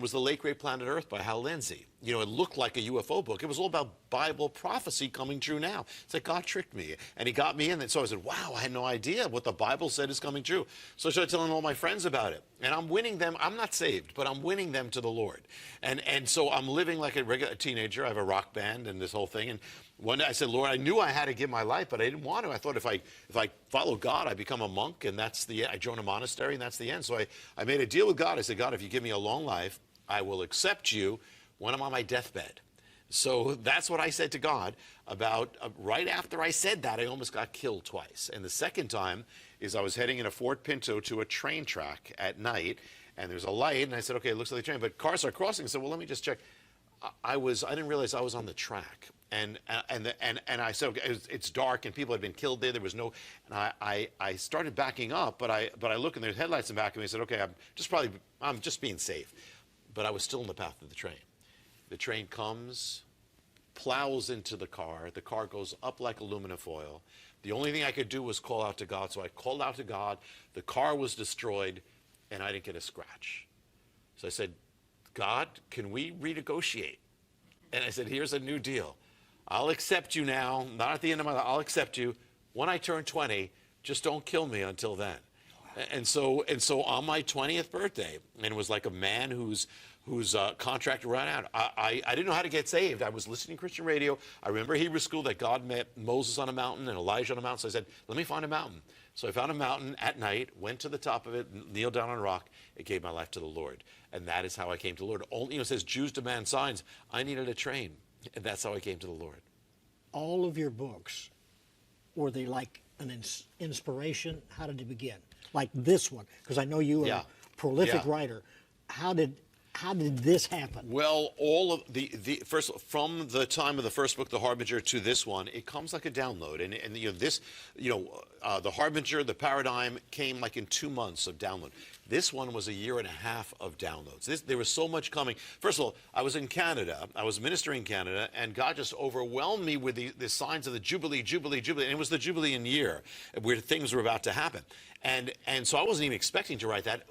was The Late Great Planet Earth by Hal Lindsey. You know, it looked like a UFO book. It was all about Bible prophecy coming true now. It's like God tricked me, and he got me in. And so I said, wow, I had no idea what the Bible said is coming true. So I started telling all my friends about it. And I'm winning them. I'm not saved, but I'm winning them to the Lord. And so I'm living like a regular teenager. I have a rock band and this whole thing. And one day I said, Lord, I knew I had to give my life, but I didn't want to. I thought if I follow God, I become a monk, and that's the end. I join a monastery, and that's the end. So I made a deal with God. I said, God, if you give me a long life, I will accept you when I'm on my deathbed. So that's what I said to God. About right after I said that, I almost got killed twice. And the second time is I was heading in a Ford Pinto to a train track at night, and there's a light, and I said, okay, it looks like a train, but cars are crossing. I said, well, let me just check. I didn't realize I was on the track. And I said, okay, it's dark, and people had been killed there. There was no, and I started backing up, but I look, and there's headlights in back of me. I said, okay, I'm just being safe. But I was still in the path of the train. The train comes, plows into the car. The car goes up like aluminum foil. The only thing I could do was call out to God. So I called out to God. The car was destroyed, and I didn't get a scratch. So I said, God, can we renegotiate? And I said, here's a new deal. I'll accept you now. Not at the end of my life. I'll accept you. When I turn 20, just don't kill me until then. And so on my 20th birthday, and it was like a man whose contract ran out. I didn't know how to get saved. I was listening to Christian radio. I remember Hebrew school that God met Moses on a mountain and Elijah on a mountain. So I said, let me find a mountain. So I found a mountain at night, went to the top of it, kneeled down on a rock, and gave my life to the Lord. And that is how I came to the Lord. Only, it says Jews demand signs. I needed a train, and that's how I came to the Lord. All of your books, were they like an inspiration? How did it begin? Like this one, because I know you are a prolific writer. How did this happen? Well, all of the first, from the time of the first book, The Harbinger, to this one, it comes like a download. And you know, this, The Harbinger, The Paradigm came like in 2 months of download. This one was a year and a half of downloads. There was so much coming. First of all, I was in Canada. I was ministering in Canada, and God just overwhelmed me with the signs of the Jubilee, Jubilee, Jubilee. And it was the Jubilean year where things were about to happen. And so I wasn't even expecting to write that.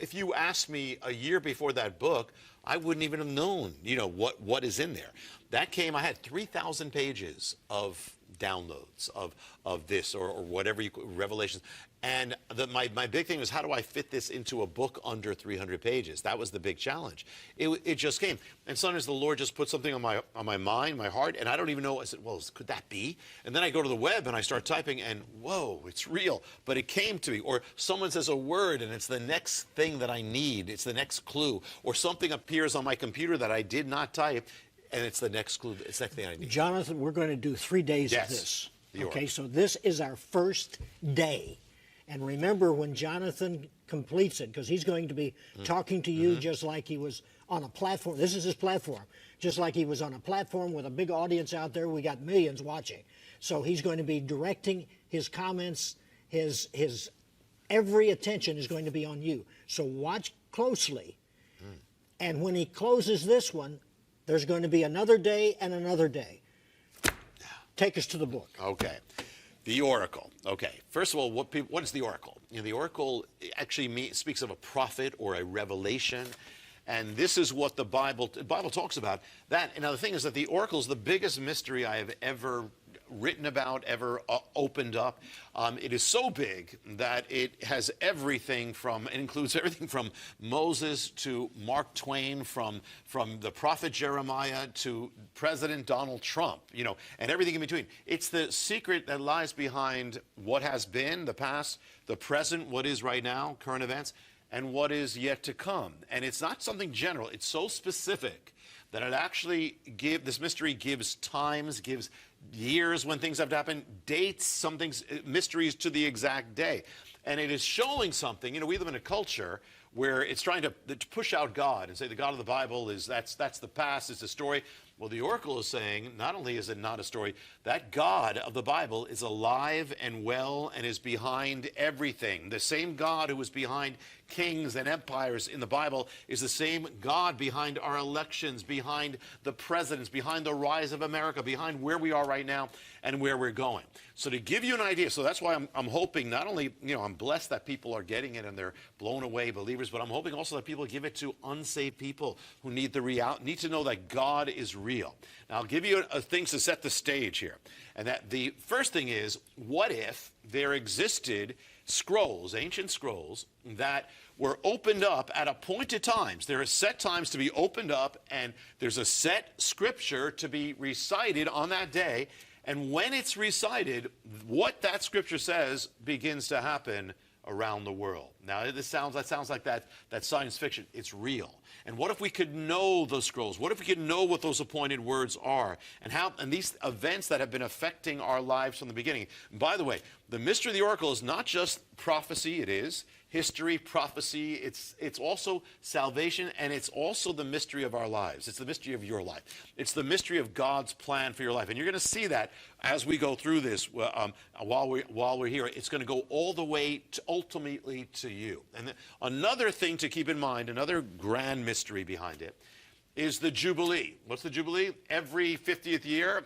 If you asked me a year before that book, I wouldn't even have known, what is in there. That came, I had 3,000 pages of downloads of this or whatever, Revelations. And my big thing was, how do I fit this into a book under 300 pages? That was the big challenge. It just came. And sometimes the Lord just put something on my mind, my heart, and I don't even know. I said, well, could that be? And then I go to the web and I start typing, and whoa, it's real. But it came to me. Or someone says a word, and it's the next thing that I need. It's the next clue. Or something appears on my computer that I did not type, and it's the next clue. It's the next thing I need. Jonathan, we're going to do 3 days of this. Okay, so this is our first day. And remember, when Jonathan completes it, because he's going to be talking to you just like he was on a platform. This is his platform. Just like he was on a platform with a big audience out there. We got millions watching. So he's going to be directing his comments. His every attention is going to be on you. So watch closely. And when he closes this one, there's going to be another day and another day. Take us to the book. Okay. The oracle. Okay. First of all, what is the oracle? The oracle actually speaks of a prophet or a revelation, and this is what the Bible talks about. That. And now the thing is that the oracle is the biggest mystery I have ever written about, ever opened up. It is so big that it has everything it includes everything from Moses to Mark Twain, from the prophet Jeremiah to President Donald Trump, and everything in between. It's the secret that lies behind what has been, the past, the present, what is right now, current events, and what is yet to come. And it's not something general. It's so specific that it actually this mystery gives times, gives years when things have to happen, dates, some things, mysteries to the exact day. And it is showing something. We live in a culture where it's trying to push out God and say the God of the Bible that's the past, it's the story. Well, the oracle is saying, not only is it not a story, that God of the Bible is alive and well and is behind everything. The same God who was behind kings and empires in the Bible is the same God behind our elections, behind the presidents, behind the rise of America, behind where we are right now and where we're going. So to give you an idea, so that's why I'm hoping not only, I'm blessed that people are getting it and they're blown away believers, but I'm hoping also that people give it to unsaved people who need to know that God is real. Now, I'll give you things to set the stage here. And that the first thing is, what if there existed scrolls, ancient scrolls, that were opened up at appointed times? There are set times to be opened up, and there's a set scripture to be recited on that day. And when it's recited, what that scripture says begins to happen around the world. Now, that sounds like that science fiction. It's real. And what if we could know those scrolls? What if we could know what those appointed words are? And these events that have been affecting our lives from the beginning. And by the way, the mystery of the oracle is not just prophecy. It is history, prophecy. It's also salvation, and it's also the mystery of our lives. It's the mystery of your life. It's the mystery of God's plan for your life. And you're going to see that as we go through this while we're here. It's going to go all the way ultimately to you. And another thing to keep in mind, another grand mystery behind it, is the Jubilee. What's the Jubilee? Every 50th year,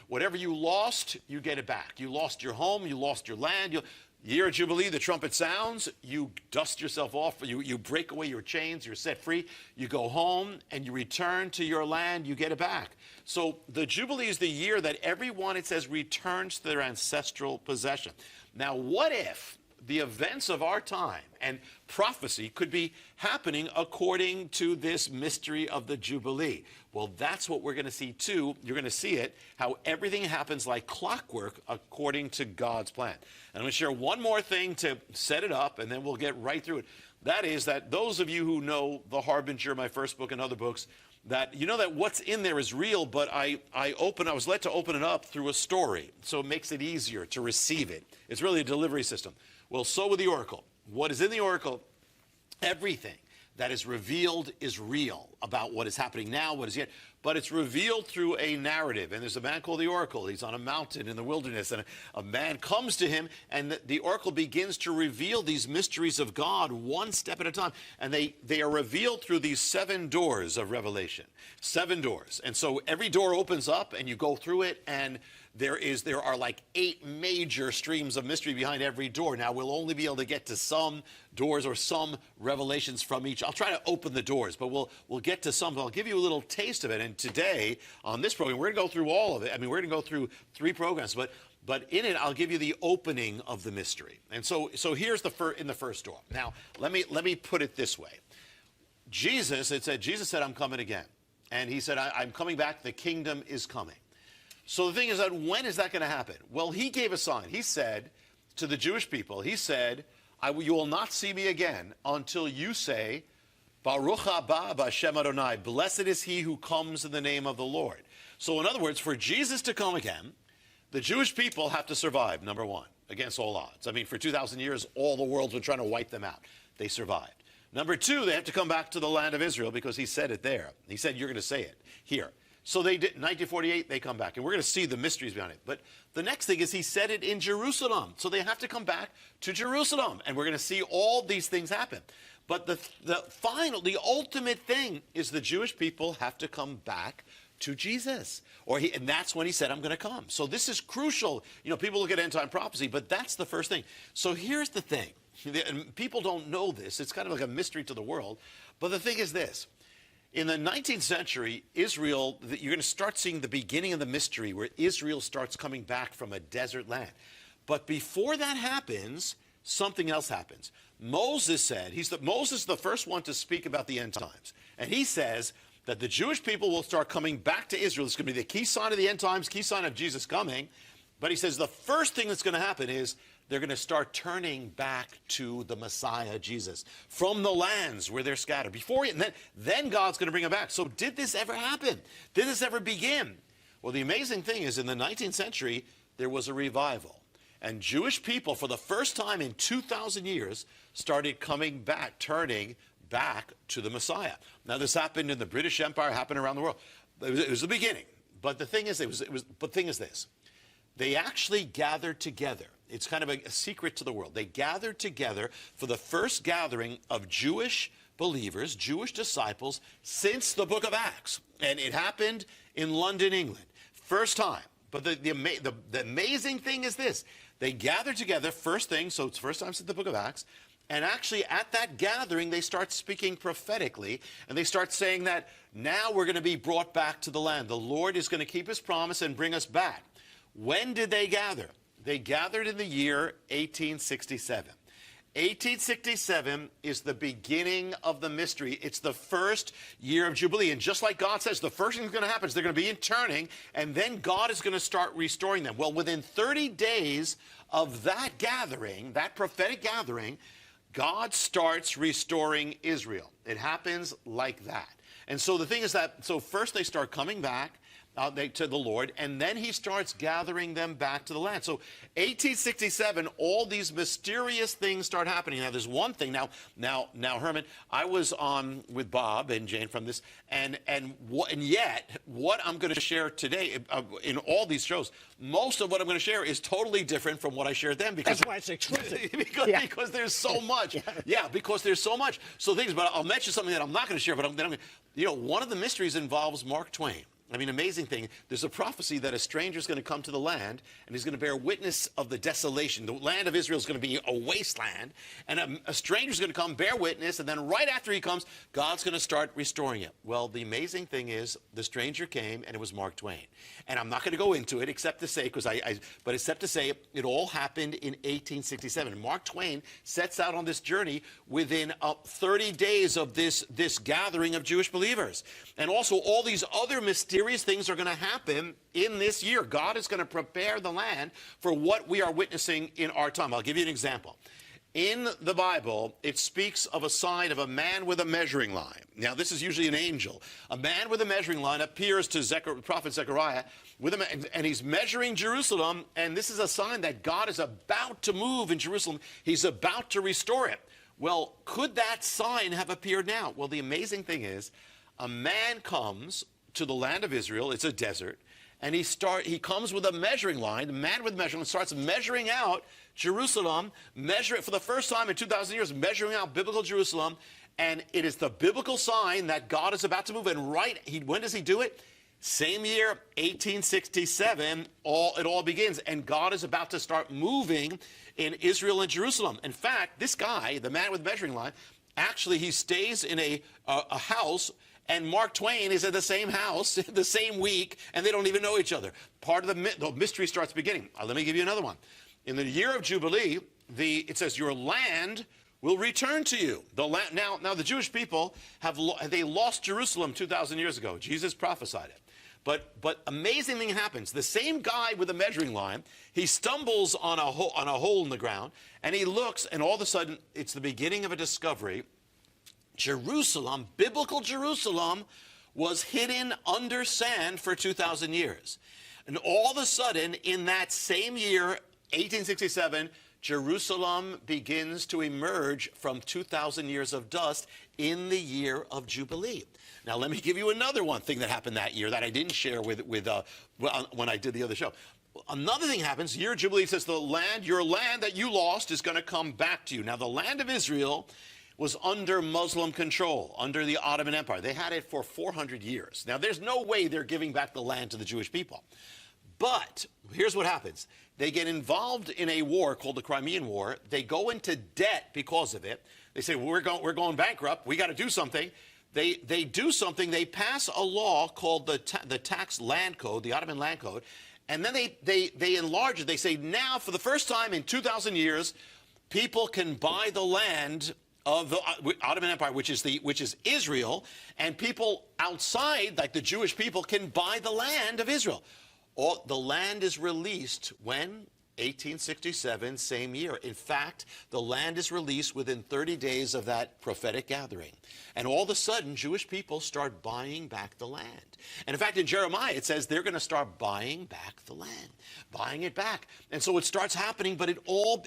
whatever you lost, you get it back. You lost your home, you lost your land. Year of Jubilee, the trumpet sounds, you dust yourself off, you break away your chains, you're set free, you go home, and you return to your land, you get it back. So the Jubilee is the year that everyone, it says, returns to their ancestral possession. Now, what if the events of our time and prophecy could be happening according to this mystery of the Jubilee? Well, that's what we're going to see too. You're going to see it, how everything happens like clockwork according to God's plan. And I'm going to share one more thing to set it up, and then we'll get right through it. That is that those of you who know The Harbinger, my first book and other books, that you know that what's in there is real, but I was led to open it up through a story, so it makes it easier to receive it. It's really a delivery system. Well, so with the oracle. What is in the oracle, everything that is revealed is real about what is happening now, what is yet, but it's revealed through a narrative. And there's a man called the oracle. He's on a mountain in the wilderness, and a man comes to him, and the oracle begins to reveal these mysteries of God one step at a time. And they are revealed through these 7 doors of Revelation. 7 doors. And so every door opens up, and you go through it, and there are like 8 major streams of mystery behind every door. Now, we'll only be able to get to some doors or some revelations from each. I'll try to open the doors, but we'll get to some. I'll give you a little taste of it. And today, on this program, we're going to go through all of it. I mean, we're going to go through 3 programs, but in it, I'll give you the opening of the mystery. And so here's in the first door. Now, let me put it this way. Jesus said, I'm coming again. And he said, I'm coming back. The kingdom is coming. So the thing is that when is that going to happen? Well, he gave a sign. He said to the Jewish people, he said, you will not see me again until you say, Baruch haba b'Hashem Adonai, blessed is he who comes in the name of the Lord. So in other words, for Jesus to come again, the Jewish people have to survive, number one, against all odds. I mean, for 2,000 years, all the world's been trying to wipe them out. They survived. Number 2, they have to come back to the land of Israel because he said it there. He said, you're going to say it here. So they did. 1948, they come back. And we're going to see the mysteries behind it. But the next thing is he said it in Jerusalem. So they have to come back to Jerusalem. And we're going to see all these things happen. But the ultimate thing is the Jewish people have to come back to Jesus. And that's when he said, I'm going to come. So this is crucial. People look at end-time prophecy, but that's the first thing. So here's the thing. And people don't know this. It's kind of like a mystery to the world. But the thing is this. In the 19th century, Israel, you're going to start seeing the beginning of the mystery where Israel starts coming back from a desert land. But before that happens, something else happens. Moses said, Moses is the first one to speak about the end times. And he says that the Jewish people will start coming back to Israel. It's going to be the key sign of the end times, key sign of Jesus coming. But he says the first thing that's going to happen is they're going to start turning back to the Messiah, Jesus, from the lands where they're scattered. Then God's going to bring them back. So did this ever happen? Did this ever begin? Well, the amazing thing is in the 19th century, there was a revival. And Jewish people, for the first time in 2,000 years, started coming back, turning back to the Messiah. Now, this happened in the British Empire, happened around the world. It was the beginning. But the thing is, but the thing is this. They actually gathered together. It's kind of a secret to the world. They gathered together for the first gathering of Jewish believers, Jewish disciples, since the book of Acts. And it happened in London, England. First time. But the amazing thing is this. They gathered together, first thing, so it's first time since the book of Acts. And actually, at that gathering, they start speaking prophetically, and they start saying that now we're going to be brought back to the land. The Lord is going to keep his promise and bring us back. When did they gather? They gathered in the year 1867. 1867 is the beginning of the mystery. It's the first year of Jubilee. And just like God says, the first thing that's going to happen is they're going to be in turning, and then God is going to start restoring them. Well, within 30 days of that gathering, that prophetic gathering, God starts restoring Israel. It happens like that. And so the thing is that, so first they start coming back to the Lord, and then he starts gathering them back to the land. So 1867, all these mysterious things start happening. Now, there's one thing. Now, Herman, I was on with Bob and Jane from this, and yet what I'm going to share today in all these shows, most of what I'm going to share is totally different from what I shared then. Because that's why it's exclusive. because there's so much. Yeah, because there's so much. So things, but I'll mention something that I'm not going to share. But one of the mysteries involves Mark Twain. I mean, amazing thing. There's a prophecy that a stranger is going to come to the land, and he's going to bear witness of the desolation. The land of Israel is going to be a wasteland, and a stranger is going to come, bear witness, and then right after he comes, God's going to start restoring it. Well, the amazing thing is, the stranger came, and it was Mark Twain. And I'm not going to go into it, except to say, but except to say, it all happened in 1867. Mark Twain sets out on this journey within 30 days of this gathering of Jewish believers. And also, all these other mysterious things are going to happen in this year. God is going to prepare the land for what we are witnessing in our time. I'll give you an example. In the Bible, it speaks of a sign of a man with a measuring line. Now, this is usually an angel. A man with a measuring line appears to prophet Zechariah, and he's measuring Jerusalem, and this is a sign that God is about to move in Jerusalem. He's about to restore it. Well, could that sign have appeared now? Well, the amazing thing is, a man comes to the land of Israel. It's a desert. And he comes with a measuring line. The man with measuring line starts measuring out Jerusalem, for the first time in 2,000 years, measuring out biblical Jerusalem. And it is the biblical sign that God is about to move. And when does he do it? Same year, 1867, it all begins. And God is about to start moving in Israel and Jerusalem. In fact, this guy, the man with measuring line, actually he stays in a house, and Mark Twain is at the same house the same week, and they don't even know each other. Part of the mystery starts beginning. Let me give you another one. In the year of Jubilee, it says, your land will return to you. Now the Jewish people, they lost Jerusalem 2,000 years ago. Jesus prophesied it. But amazing thing happens. The same guy with a measuring line, he stumbles on a hole in the ground, and he looks, and all of a sudden, it's the beginning of a discovery. Jerusalem, biblical Jerusalem, was hidden under sand for 2,000 years. And all of a sudden, in that same year, 1867, Jerusalem begins to emerge from 2,000 years of dust in the year of Jubilee. Now, let me give you another one thing that happened that year that I didn't share when I did the other show. Another thing happens. Year of Jubilee says your land that you lost is going to come back to you. Now, the land of Israel was under Muslim control, under the Ottoman Empire. They had it for 400 years. Now, there's no way they're giving back the land to the Jewish people. But here's what happens. They get involved in a war called the Crimean War. They go into debt because of it. They say, well, we're going bankrupt. We got to do something. They do something. They pass a law called the Tax Land Code, the Ottoman Land Code. And then they enlarge it. They say, now, for the first time in 2,000 years, people can buy the land of the Ottoman Empire, which is Israel, and people outside, like the Jewish people, can buy the land of Israel. The land is released when? 1867, same year. In fact, the land is released within 30 days of that prophetic gathering. And all of a sudden, Jewish people start buying back the land. And in fact, in Jeremiah, it says they're going to start buying back the land, buying it back. And so it starts happening, but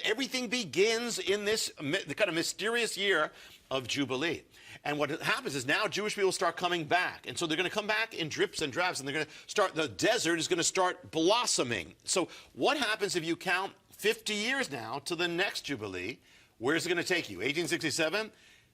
everything begins in this kind of mysterious year of Jubilee. And what happens is now Jewish people start coming back. And so they're going to come back in drips and drabs, and they're going to start, the desert is going to start blossoming. So what happens if you count 50 years now to the next Jubilee? Where's it going to take you? 1867?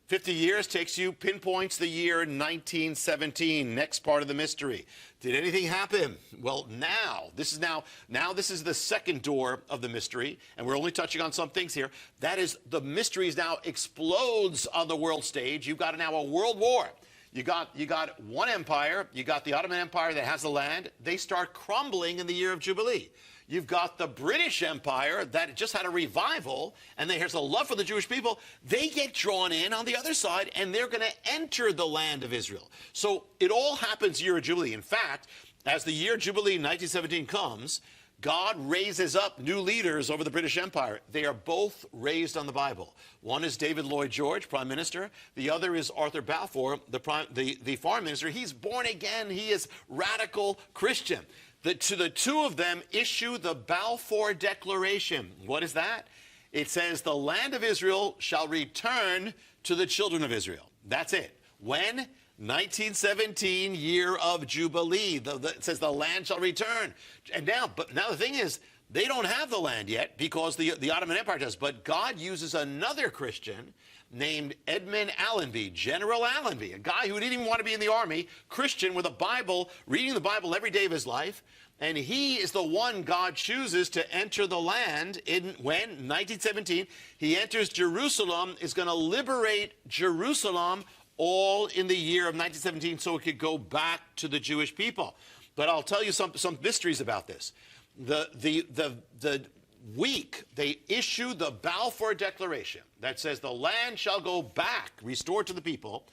50 years takes you, pinpoints the year 1917, next part of the mystery. Did anything happen? Well, now this is the second door of the mystery, and we're only touching on some things here. That is, the mysteries now explodes on the world stage. You've got now a world war. You got one empire. You got the Ottoman Empire that has the land. They start crumbling in the year of Jubilee. You've got the British Empire that just had a revival, and there's a love for the Jewish people. They get drawn in on the other side, and they're going to enter the land of Israel. So it all happens year of Jubilee. In fact, as the year Jubilee 1917 comes, God raises up new leaders over the British Empire. They are both raised on the Bible. One is David Lloyd George, Prime Minister. The other is Arthur Balfour, the Foreign Minister. He's born again. He is radical Christian. The two of them issue the Balfour Declaration. What is that? It says, the land of Israel shall return to the children of Israel. That's it. When? 1917, year of Jubilee. It says the land shall return. But now the thing is, they don't have the land yet because the Ottoman Empire does. But God uses another Christian named Edmund Allenby, General Allenby, a guy who didn't even want to be in the army, Christian with a Bible, reading the Bible every day of his life. And he is the one God chooses to enter the land when, 1917, he enters Jerusalem, is going to liberate Jerusalem all in the year of 1917 so it could go back to the Jewish people. But I'll tell you some mysteries about this. The week they issue the Balfour Declaration that says the land shall go back, restored to the people,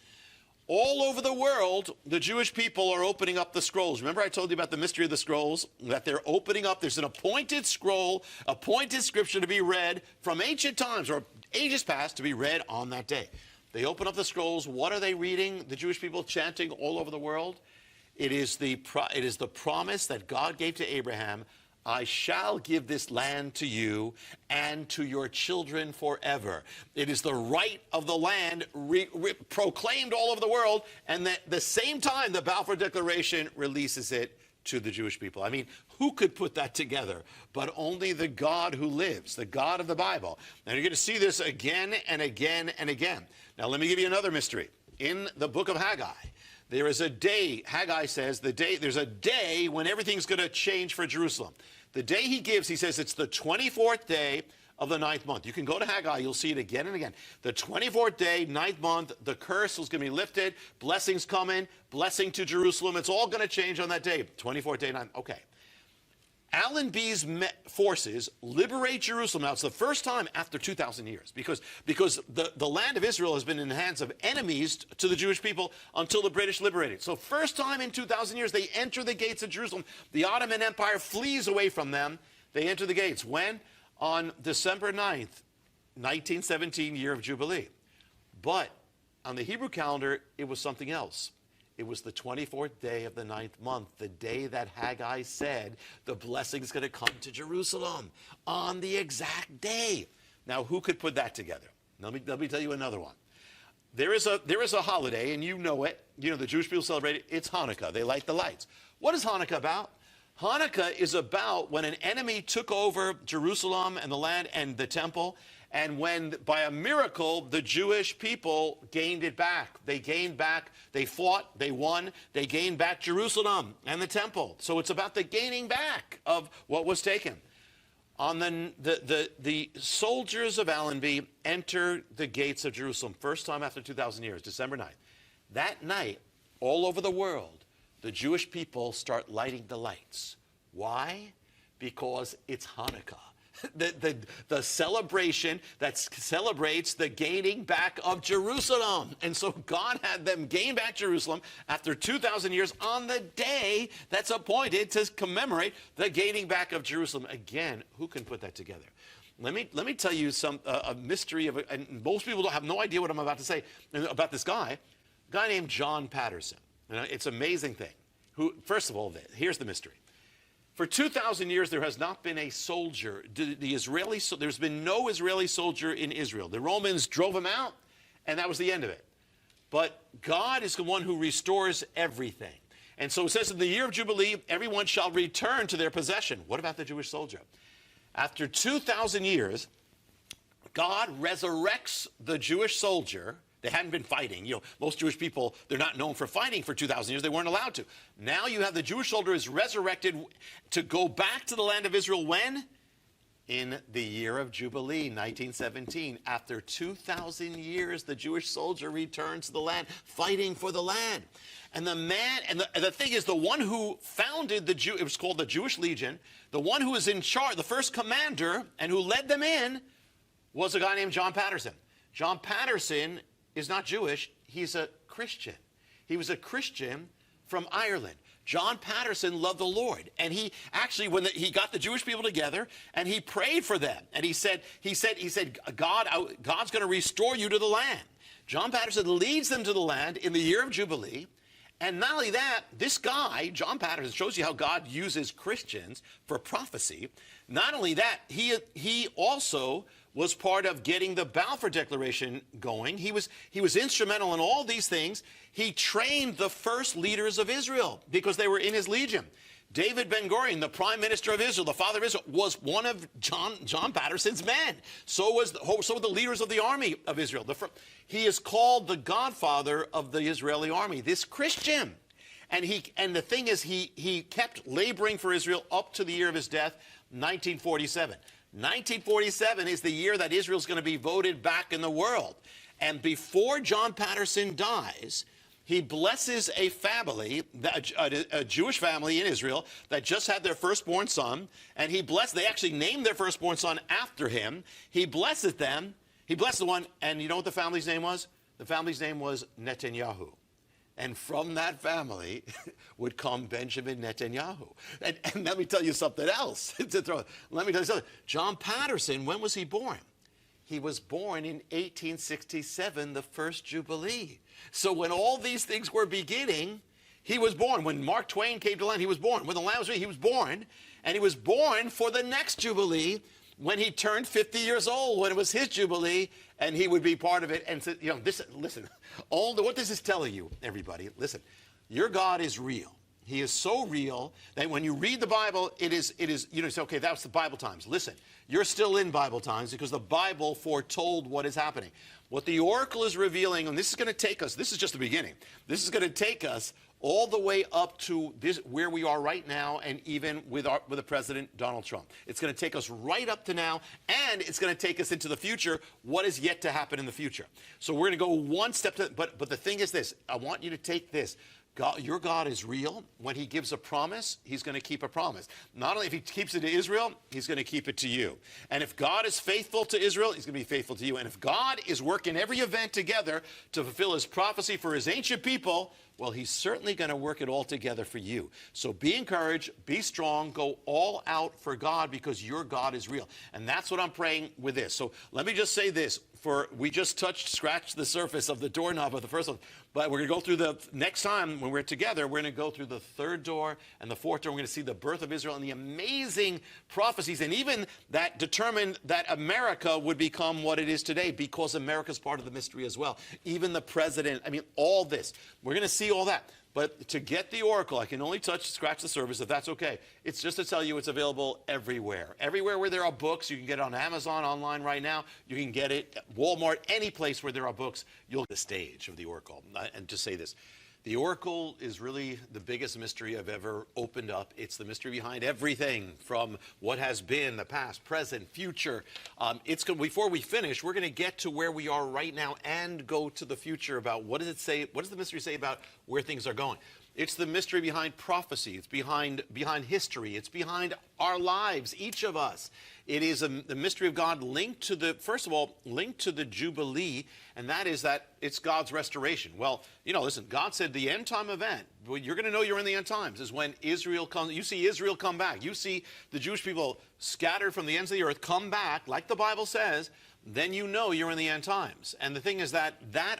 all over the world, the Jewish people are opening up the scrolls. Remember I told you about the mystery of the scrolls? That they're opening up. There's an appointed scroll, appointed scripture to be read from ancient times or ages past to be read on that day. They open up the scrolls. What are they reading? The Jewish people chanting all over the world? It is the promise that God gave to Abraham. I shall give this land to you and to your children forever. It is the right of the land proclaimed all over the world, and at the same time the Balfour Declaration releases it to the Jewish people. I mean, who could put that together but only the God who lives, the God of the Bible? And you're going to see this again and again and again. Now, let me give you another mystery. In the book of Haggai, there is a day, Haggai says, there's a day when everything's going to change for Jerusalem. The day he gives, he says it's the 24th day of the 9th month. You can go to Haggai, you'll see it again and again. The 24th day, 9th month, the curse is going to be lifted, blessings coming, blessing to Jerusalem. It's all going to change on that day, 24th day, 9th. Okay. Allenby's forces liberate Jerusalem. Now, it's the first time after 2,000 years because the land of Israel has been in the hands of enemies to the Jewish people until the British liberated. So first time in 2,000 years, they enter the gates of Jerusalem. The Ottoman Empire flees away from them. They enter the gates. When? On December 9th, 1917, year of Jubilee. But on the Hebrew calendar, it was something else. It was the 24th day of the 9th month, the day that Haggai said the blessing is going to come to Jerusalem on the exact day. Now, who could put that together? Let me tell you another one. There is a holiday, and you know it. You know, the Jewish people celebrate it. It's Hanukkah. They light the lights. What is Hanukkah about? Hanukkah is about when an enemy took over Jerusalem and the land and the temple, and when, by a miracle, the Jewish people gained it back. They gained back, they fought, they won, they gained back Jerusalem and the temple. So it's about the gaining back of what was taken. On the soldiers of Allenby enter the gates of Jerusalem, first time after 2,000 years, December 9th. That night, all over the world, the Jewish people start lighting the lights. Why? Because it's Hanukkah. The celebration that celebrates the gaining back of Jerusalem. And so God had them gain back Jerusalem after 2,000 years on the day that's appointed to commemorate the gaining back of Jerusalem. Again, who can put that together? Let me tell you a mystery of, and most people don't have no idea what I'm about to say about this guy. A guy named John Patterson. It's an amazing thing. First of all, here's the mystery. For 2,000 years, there has not been a soldier. There's been no Israeli soldier in Israel. The Romans drove him out, and that was the end of it. but God is the one who restores everything. And so it says, in the year of Jubilee, everyone shall return to their possession. What about the Jewish soldier? After 2,000 years, God resurrects the Jewish soldier. They hadn't been fighting. You know, most Jewish people, they're not known for fighting for 2,000 years. They weren't allowed to. Now you have the Jewish soldier is resurrected to go back to the land of Israel when? In the year of Jubilee, 1917. After 2,000 years, the Jewish soldier returns to the land, fighting for the land. And the man, and the thing is, the one who founded it was called the Jewish Legion, the one who was in charge, the first commander, and who led them in, was a guy named John Patterson. John Patterson is not Jewish, he's a Christian. He was a Christian from Ireland. John Patterson loved the Lord, and he actually, he got the Jewish people together, and he prayed for them, and he said, God's going to restore you to the land. John Patterson leads them to the land in the year of Jubilee, and not only that, this guy, John Patterson, shows you how God uses Christians for prophecy. Not only that, he also was part of getting the Balfour Declaration going. He was instrumental in all these things. He trained the first leaders of Israel because they were in his legion. David Ben-Gurion, the prime minister of Israel, the father of Israel, was one of John Patterson's men. So were the leaders of the army of Israel. He is called the godfather of the Israeli army, this Christian. And the thing is, he kept laboring for Israel up to the year of his death, 1947. 1947 is the year that Israel is going to be voted back in the world. And before John Patterson dies, he blesses a family, a Jewish family in Israel that just had their firstborn son. And they actually named their firstborn son after him. He blesses them. He blessed the one. And you know what the family's name was? The family's name was Netanyahu. And from that family would come Benjamin Netanyahu. And let me tell you something else. Let me tell you something. John Patterson, when was he born? He was born in 1867, the first Jubilee. So when all these things were beginning, he was born. When Mark Twain came to land, he was born. When the Lamb was ready, he was born. And he was born for the next Jubilee when he turned 50 years old, when it was his Jubilee, and he would be part of it. And so, listen, what this is telling you, everybody, listen, your God is real. He is so real that when you read the Bible, it is, you say, okay, that's the Bible times. Listen, you're still in Bible times because the Bible foretold what is happening. What the oracle is revealing, and this is going to take us, this is just the beginning. This is going to take us all the way up to this, where we are right now, and even with the President Donald Trump. It's going to take us right up to now, and it's going to take us into the future, what is yet to happen in the future. So we're going to go one step to, but the thing is this, I want you to take this. God, your God is real. When he gives a promise, he's going to keep a promise. Not only if he keeps it to Israel, he's going to keep it to you. And if God is faithful to Israel, he's going to be faithful to you. And if God is working every event together to fulfill his prophecy for his ancient people, well, he's certainly going to work it all together for you. So be encouraged, be strong, go all out for God because your God is real. And that's what I'm praying with this. So let me just say this. We just scratched the surface of the doorknob of the first one. But we're going to go through the next time when we're together, we're going to go through the third door and the fourth door. We're going to see the birth of Israel and the amazing prophecies, and even that determined that America would become what it is today because America's part of the mystery as well. Even the president, all this. We're going to see all that. But to get the oracle, I can only scratch the surface, if that's okay. It's just to tell you it's available everywhere. Everywhere where there are books, you can get it on Amazon online right now. You can get it at Walmart, any place where there are books. You'll get the stage of the oracle. And to say this, the oracle is really the biggest mystery I've ever opened up. It's the mystery behind everything from what has been, the past, present, future. Before we finish, we're going to get to where we are right now and go to the future about what does it say, what does the mystery say about where things are going. It's the mystery behind prophecy. It's behind history. It's behind our lives, each of us. It is the mystery of God linked to linked to the Jubilee, and that is that it's God's restoration. Well, listen, God said the end time event, you're going to know you're in the end times, is when Israel comes. You see Israel come back. You see the Jewish people scattered from the ends of the earth come back, like the Bible says, then you know you're in the end times. And the thing is that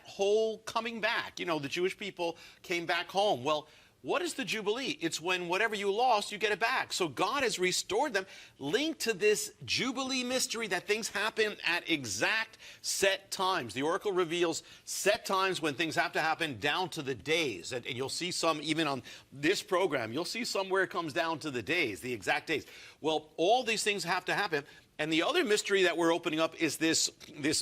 whole coming back, the Jewish people came back home. Well, What is the Jubilee? It's when whatever you lost, you get it back. So God has restored them, linked to this Jubilee mystery that things happen at exact set times. The oracle reveals set times when things have to happen down to the days. And you'll see some, even on this program, you'll see some where it comes down to the days, the exact days. Well, all these things have to happen. And the other mystery that we're opening up is this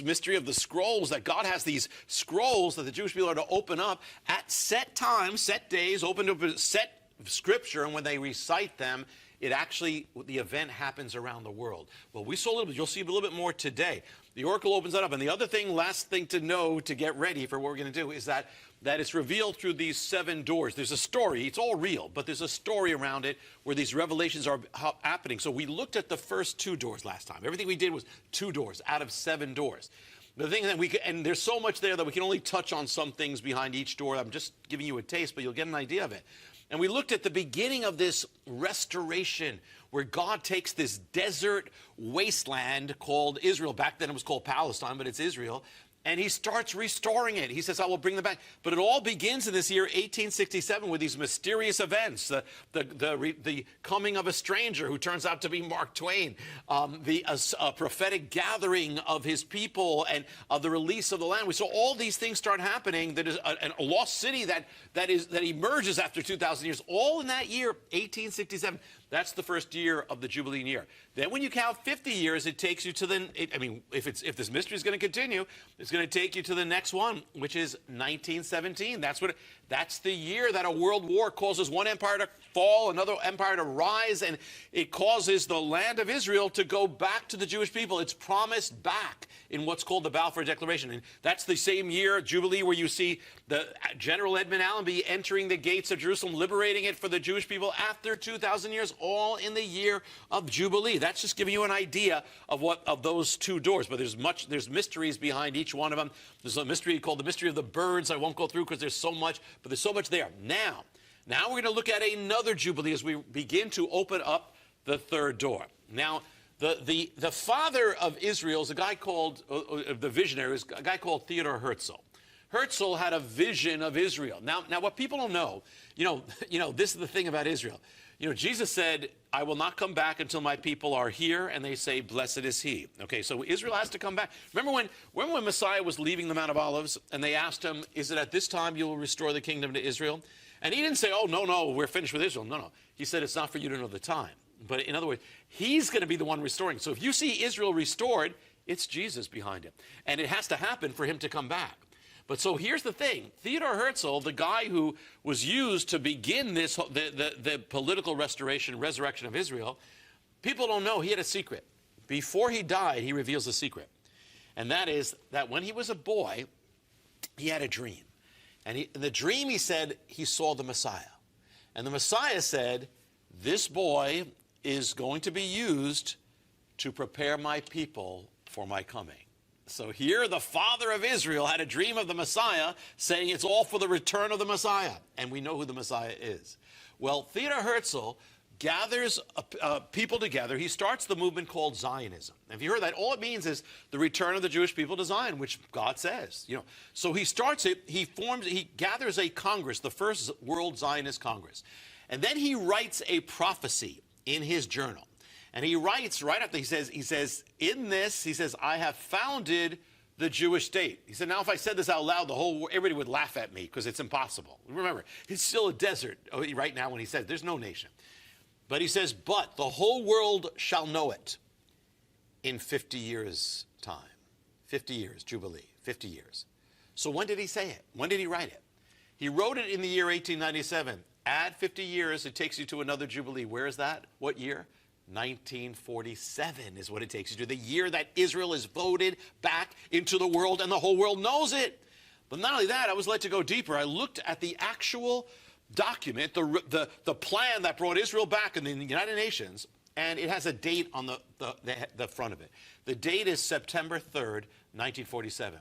mystery of the scrolls, that God has these scrolls that the Jewish people are to open up at set times, set days, open to set scripture, and when they recite them, the event happens around the world. Well, we saw a little bit, you'll see a little bit more today. The oracle opens that up. And the other thing, last thing to know to get ready for what we're going to do is that it's revealed through these 7 doors. There's a story. It's all real, but there's a story around it where these revelations are happening. So we looked at the first 2 doors last time. Everything we did was 2 doors out of 7 doors. The thing that and there's so much there that we can only touch on some things behind each door. I'm just giving you a taste, but you'll get an idea of it. And we looked at the beginning of this restoration where God takes this desert wasteland called Israel. Back then it was called Palestine, but it's Israel. And he starts restoring it. He says, I will bring them back. But it all begins in this year, 1867, with these mysterious events. The coming of a stranger who turns out to be Mark Twain. A prophetic gathering of his people and of the release of the land. We saw all these things start happening. That is a lost city that emerges after 2,000 years. All in that year, 1867. That's the first year of the Jubilee year. Then when you count 50 years, it takes you to if this mystery is going to continue, it's going to take you to the next one, which is 1917. That's the year that a world war causes one empire to fall, another empire to rise, and it causes the land of Israel to go back to the Jewish people. It's promised back in what's called the Balfour Declaration. And that's the same year, Jubilee, where you see the General Edmund Allenby entering the gates of Jerusalem, liberating it for the Jewish people after 2,000 years, all in the year of Jubilee. That's just giving you an idea of those 2 doors. But there's mysteries behind each one of them. There's a mystery called the mystery of the birds. I won't go through because there's so much, but there's so much there. Now we're going to look at another Jubilee as we begin to open up the 3rd door. Now, the father of Israel is a guy called, the visionary, is a guy called Theodor Herzl. Herzl had a vision of Israel. Now what people don't know, this is the thing about Israel. Jesus said, I will not come back until my people are here, and they say, blessed is he. Okay, so Israel has to come back. Remember when Messiah was leaving the Mount of Olives, and they asked him, is it at this time you will restore the kingdom to Israel? And he didn't say, oh, no, we're finished with Israel. No. He said, it's not for you to know the time. But in other words, he's going to be the one restoring. So if you see Israel restored, it's Jesus behind it. And it has to happen for him to come back. But so here's the thing. Theodor Herzl, the guy who was used to begin this, the political resurrection of Israel, people don't know he had a secret. Before he died, he reveals a secret. And that is that when he was a boy, he had a dream. And in the dream, he said he saw the Messiah. And the Messiah said, this boy is going to be used to prepare my people for my coming. So here, the father of Israel had a dream of the Messiah, saying it's all for the return of the Messiah. And we know who the Messiah is. Well, Theodor Herzl gathers people together. He starts the movement called Zionism. And if you heard that, all it means is the return of the Jewish people to Zion, which God says. So he starts it. He gathers a Congress, the First World Zionist Congress. And then he writes a prophecy in his journal. And he writes right after, he says, in this, he says, I have founded the Jewish state. He said, now if I said this out loud, everybody would laugh at me because it's impossible. Remember, it's still a desert right now when he says there's no nation. But he says, but the whole world shall know it in 50 years' time. 50 years, Jubilee, 50 years. So when did he say it? When did he write it? He wrote it in the year 1897. Add 50 years, it takes you to another Jubilee. Where is that? What year? 1947 is what it takes you to. The year that Israel is voted back into the world, and the whole world knows it. But not only that, I was led to go deeper. I looked at the actual document, the plan that brought Israel back in the United Nations, and it has a date on the front of it. The date is September 3rd, 1947.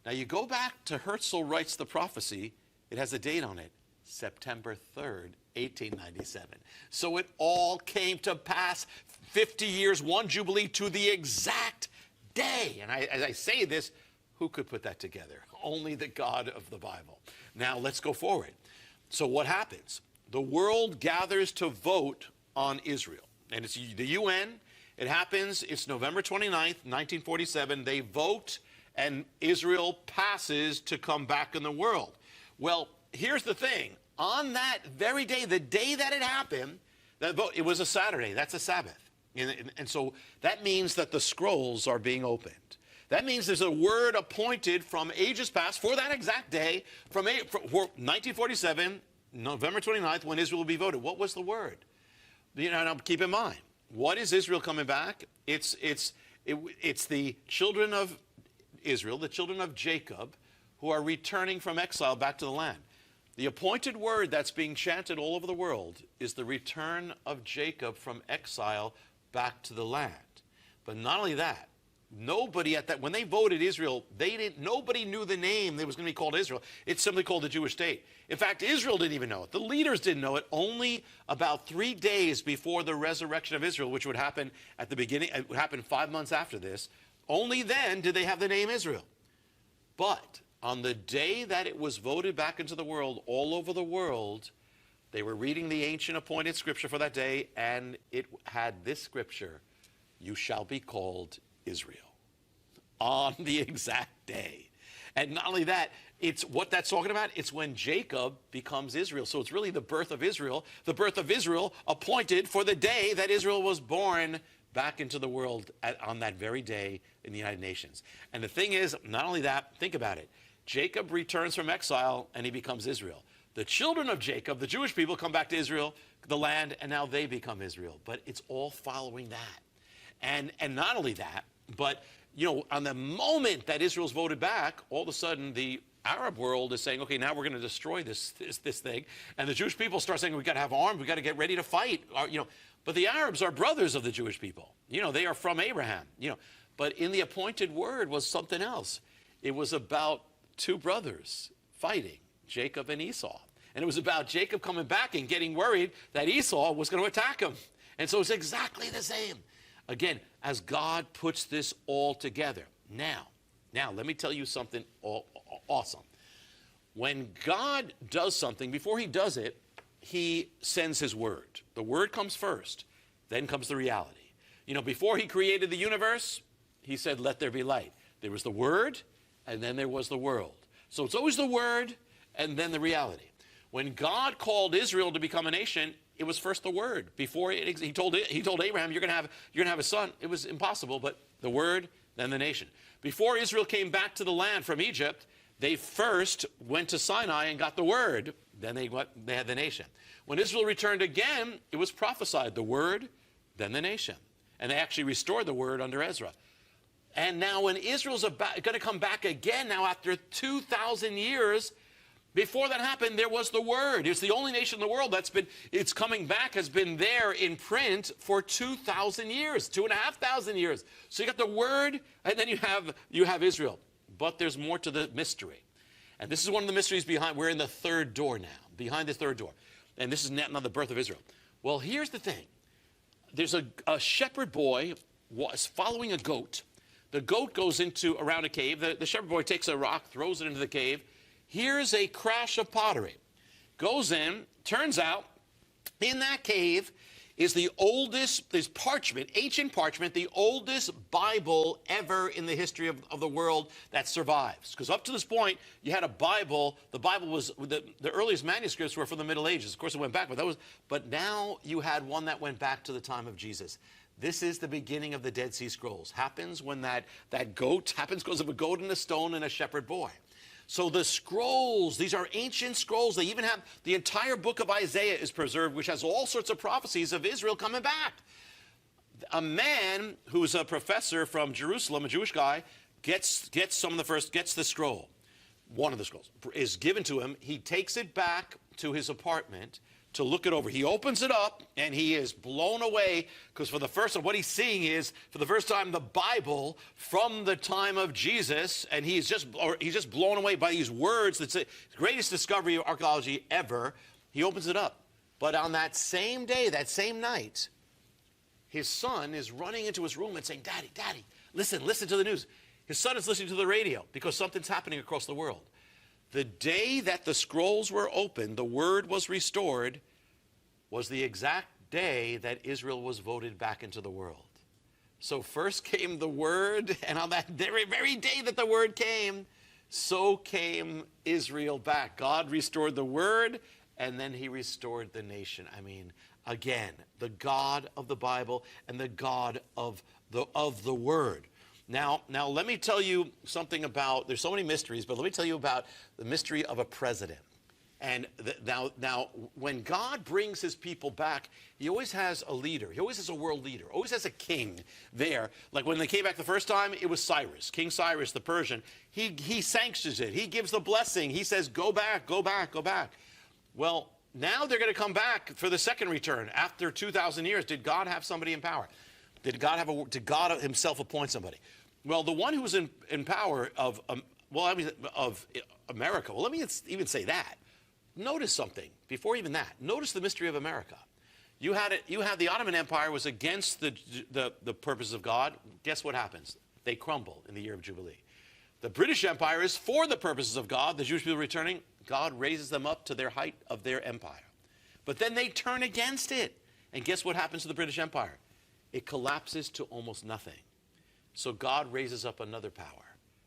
Now you go back to Herzl writes the prophecy, it has a date on it, September 3rd, 1897. So it all came to pass, 50 years, one Jubilee to the exact day. And as I say this, who could put that together? Only the God of the Bible. Now let's go forward. So what happens? the world gathers to vote on Israel. And it's the UN. It happens, it's November 29th, 1947. They vote, and Israel passes to come back in the world. Well, here's the thing. On that very day, the day that it happened, that vote, it was a Saturday. That's a Sabbath. And so that means that the scrolls are being opened. That means there's a word appointed from ages past for that exact day, for 1947, November 29th, when Israel will be voted. What was the word? Now keep in mind, what is Israel coming back? It's the children of Israel, the children of Jacob, who are returning from exile back to the land. The appointed word that's being chanted all over the world is the return of Jacob from exile back to the land. But not only that, nobody when they voted Israel, nobody knew the name that was going to be called Israel. It's simply called the Jewish state. In fact, Israel didn't even know it. The leaders didn't know it. Only about 3 days before the resurrection of Israel, which would happen at the beginning, it would happen 5 months after this, only then did they have the name Israel. But on the day that it was voted back into the world, all over the world, they were reading the ancient appointed scripture for that day, and it had this scripture, "You shall be called Israel," on the exact day. And not only that, it's what that's talking about. It's when Jacob becomes Israel. So it's really the birth of Israel appointed for the day that Israel was born back into the world on that very day in the United Nations. And the thing is, not only that, think about it. Jacob returns from exile and he becomes Israel. The children of Jacob, the Jewish people, come back to Israel, the land, and now they become Israel. But it's all following that. And not only that, but on the moment that Israel's voted back, all of a sudden the Arab world is saying, okay, now we're going to destroy this thing. And the Jewish people start saying, we've got to have arms, we've got to get ready to fight. But the Arabs are brothers of the Jewish people. They are from Abraham. But in the appointed word was something else. It was about two brothers fighting, Jacob and Esau. And it was about Jacob coming back and getting worried that Esau was going to attack him. And so it's exactly the same. Again, as God puts this all together. Now, let me tell you something awesome. When God does something, before he does it, he sends his word. The word comes first, then comes the reality. Before he created the universe, he said, let there be light. There was the word, and then there was the world. So it's always the word, and then the reality. When God called Israel to become a nation, it was first the word. Before he told Abraham, you're going to have a son. It was impossible, but the word, then the nation. Before Israel came back to the land from Egypt, they first went to Sinai and got the word. Then they had the nation. When Israel returned again, it was prophesied, the word, then the nation. And they actually restored the word under Ezra. And now when Israel's going to come back again, now after 2,000 years, before that happened, there was the word. It's the only nation in the world it's coming back, has been there in print for 2,000 years, 2,500 years. So you got the word, and then you have Israel. But there's more to the mystery. And this is one of the mysteries behind, we're in the third door now, behind the third door. And this is not the birth of Israel. Well, here's the thing. There's a shepherd boy was following a goat. The goat goes around a cave. The shepherd boy takes a rock, throws it into the cave. Here's a crash of pottery. Goes in, turns out, in that cave is the oldest, this parchment, ancient parchment, the oldest Bible ever in the history of the world that survives. Because up to this point, you had a Bible. The Bible was, the earliest manuscripts were from the Middle Ages. Of course, it went back, but now you had one that went back to the time of Jesus. This is the beginning of the Dead Sea Scrolls. Happens when that goat, happens because of a goat and a stone and a shepherd boy. So the scrolls, these are ancient scrolls. They even have the entire book of Isaiah is preserved, which has all sorts of prophecies of Israel coming back. A man who's a professor from Jerusalem, a Jewish guy, gets the scroll. One of the scrolls is given to him. He takes it back to his apartment to look it over. He opens it up, and he is blown away, because for the first time, what he's seeing is, for the first time, the Bible from the time of Jesus, and he's just blown away by these words. That's the greatest discovery of archaeology ever. He opens it up. But on that same day, that same night, his son is running into his room and saying, Daddy, Daddy, listen to the news. His son is listening to the radio, because something's happening across the world. The day that the scrolls were opened, the word was restored, was the exact day that Israel was voted back into the world. So first came the word, and on that very day that the word came, so came Israel back. God restored the word, and then he restored the nation. I mean, again, the God of the Bible and the God of the word. Now let me tell you something about, there's so many mysteries, but let me tell you about the mystery of a president. And now, when God brings his people back, he always has a leader. He always has a world leader. Always has a king there. Like when they came back the first time, it was Cyrus, King Cyrus the Persian. He sanctions it. He gives the blessing. He says, go back, go back, go back. Well, now they're going to come back for the second return after 2,000 years. Did God have somebody in power? Did God himself appoint somebody? Well, the one who was in power of America. Well, let me even say that. Notice something before even that. Notice the mystery of America. You had the Ottoman Empire was against the purposes of God. Guess what happens? They crumble in the year of Jubilee. The British Empire is for the purposes of God. The Jewish people returning, God raises them up to their height of their empire. But then they turn against it. And guess what happens to the British Empire? It collapses to almost nothing. So God raises up another power,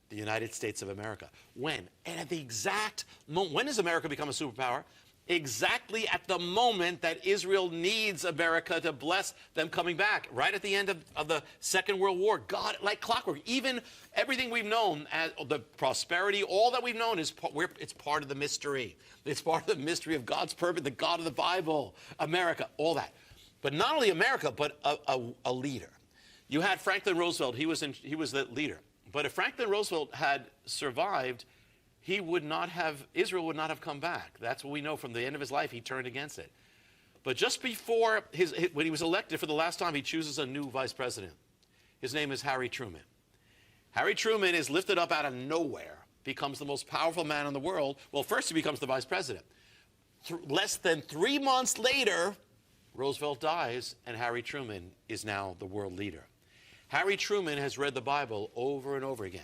the United States of America. When? And at the exact moment, when does America become a superpower? Exactly at the moment that Israel needs America to bless them coming back. Right at the end of the Second World War. God, like clockwork, even everything we've known, as the prosperity, all that we've known, it's part of the mystery. It's part of the mystery of God's purpose, the God of the Bible, America, all that. But not only America, but a leader. You had Franklin Roosevelt. He was the leader. But if Franklin Roosevelt had survived, Israel would not have come back. That's what we know from the end of his life. He turned against it. But just before when he was elected for the last time, he chooses a new vice president. His name is Harry Truman. Harry Truman is lifted up out of nowhere, becomes the most powerful man in the world. Well, first he becomes the vice president. Less than 3 months later, Roosevelt dies, and Harry Truman is now the world leader. Harry Truman has read the Bible over and over again.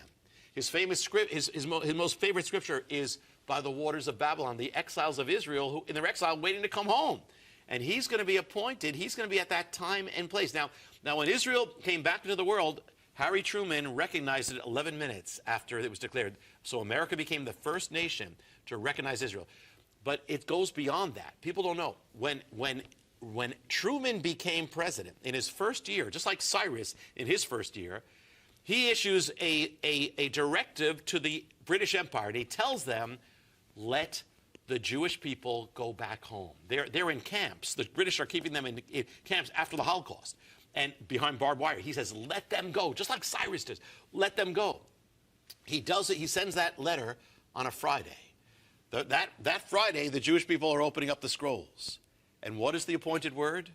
His most favorite scripture is by the waters of Babylon, the exiles of Israel who in their exile waiting to come home. And he's going to be appointed. He's going to be at that time and place. Now when Israel came back into the world, Harry Truman recognized it 11 minutes after it was declared. So America became the first nation to recognize Israel. But it goes beyond that. People don't know. When Truman became president in his first year, just like Cyrus in his first year, he issues a directive to the British Empire, and he tells them, let the Jewish people go back home. They're in camps. The British are keeping them in camps after the Holocaust and behind barbed wire. He says, let them go, just like Cyrus does. Let them go. He does it. He sends that letter on a Friday. That Friday, the Jewish people are opening up the scrolls. And what is the appointed word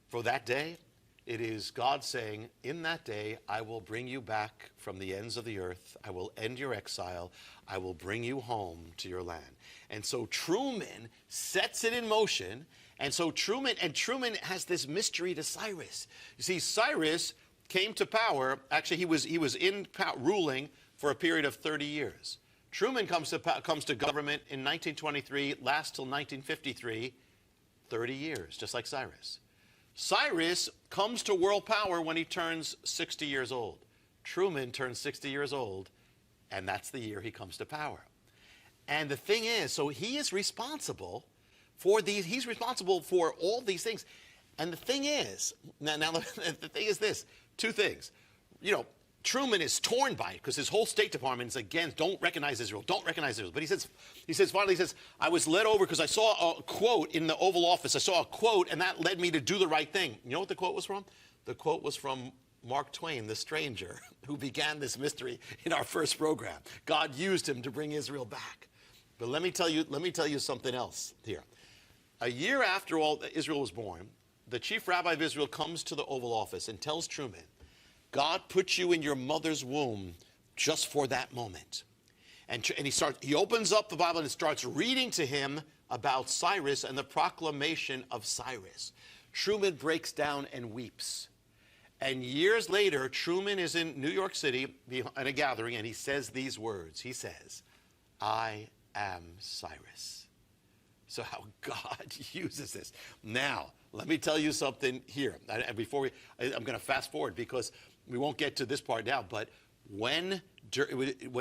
for that day? It is God saying, in that day, I will bring you back from the ends of the earth. I will end your exile. I will bring you home to your land. And so Truman sets it in motion. And so Truman has this mystery to Cyrus. You see, Cyrus came to power. Actually, he was in ruling for a period of 30 years. Truman comes to government in 1923, lasts till 1953. 30 years, just like Cyrus. Cyrus comes to world power when he turns 60 years old. Truman turns 60 years old, and that's the year he comes to power. And the thing is, so he is responsible for he's responsible for all these things. And the thing is, now the thing is this, two things. Truman is torn by it because his whole State Department is against, don't recognize Israel. But he says, finally, I was led over because I saw a quote in the Oval Office. I saw a quote, and that led me to do the right thing. You know what the quote was from? The quote was from Mark Twain, the stranger, who began this mystery in our first program. God used him to bring Israel back. But let me tell you something else here. A year after Israel was born, the chief rabbi of Israel comes to the Oval Office and tells Truman, God put you in your mother's womb just for that moment. And he opens up the Bible and starts reading to him about Cyrus and the proclamation of Cyrus. Truman breaks down and weeps. And years later, Truman is in New York City at a gathering, and he says these words. He says, I am Cyrus. So how God uses this. Now, let me tell you something here. And before I'm going to fast forward because we won't get to this part now. But when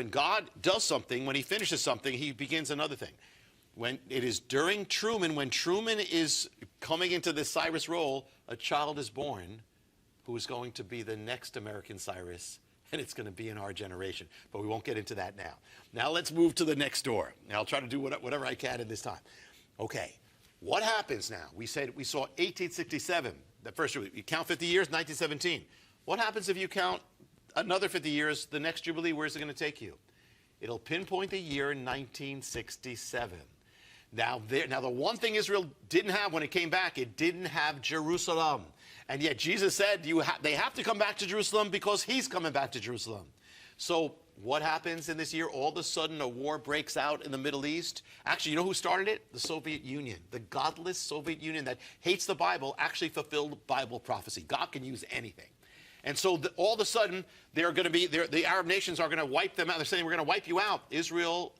God does something, when he finishes something, he begins another thing. When it is during Truman, when Truman is coming into this Cyrus role, a child is born who is going to be the next American Cyrus, and it's going to be in our generation. But we won't get into that now. Now let's move to the next door. Now I'll try to do whatever I can in this time. Okay, what happens now? We saw 1867, the first Jubilee. You count 50 years, 1917. What happens if you count another 50 years, the next Jubilee? Where's it going to take you? It'll pinpoint the year 1967. Now, the one thing Israel didn't have when it came back, it didn't have Jerusalem. And yet Jesus said they have to come back to Jerusalem because he's coming back to Jerusalem. So what happens in this year? All of a sudden, a war breaks out in the Middle East. Actually, you know who started it? The Soviet Union. The godless Soviet Union that hates the Bible actually fulfilled Bible prophecy. God can use anything. And so all of a sudden, the Arab nations are going to wipe them out. They're saying, we're going to wipe you out. Israel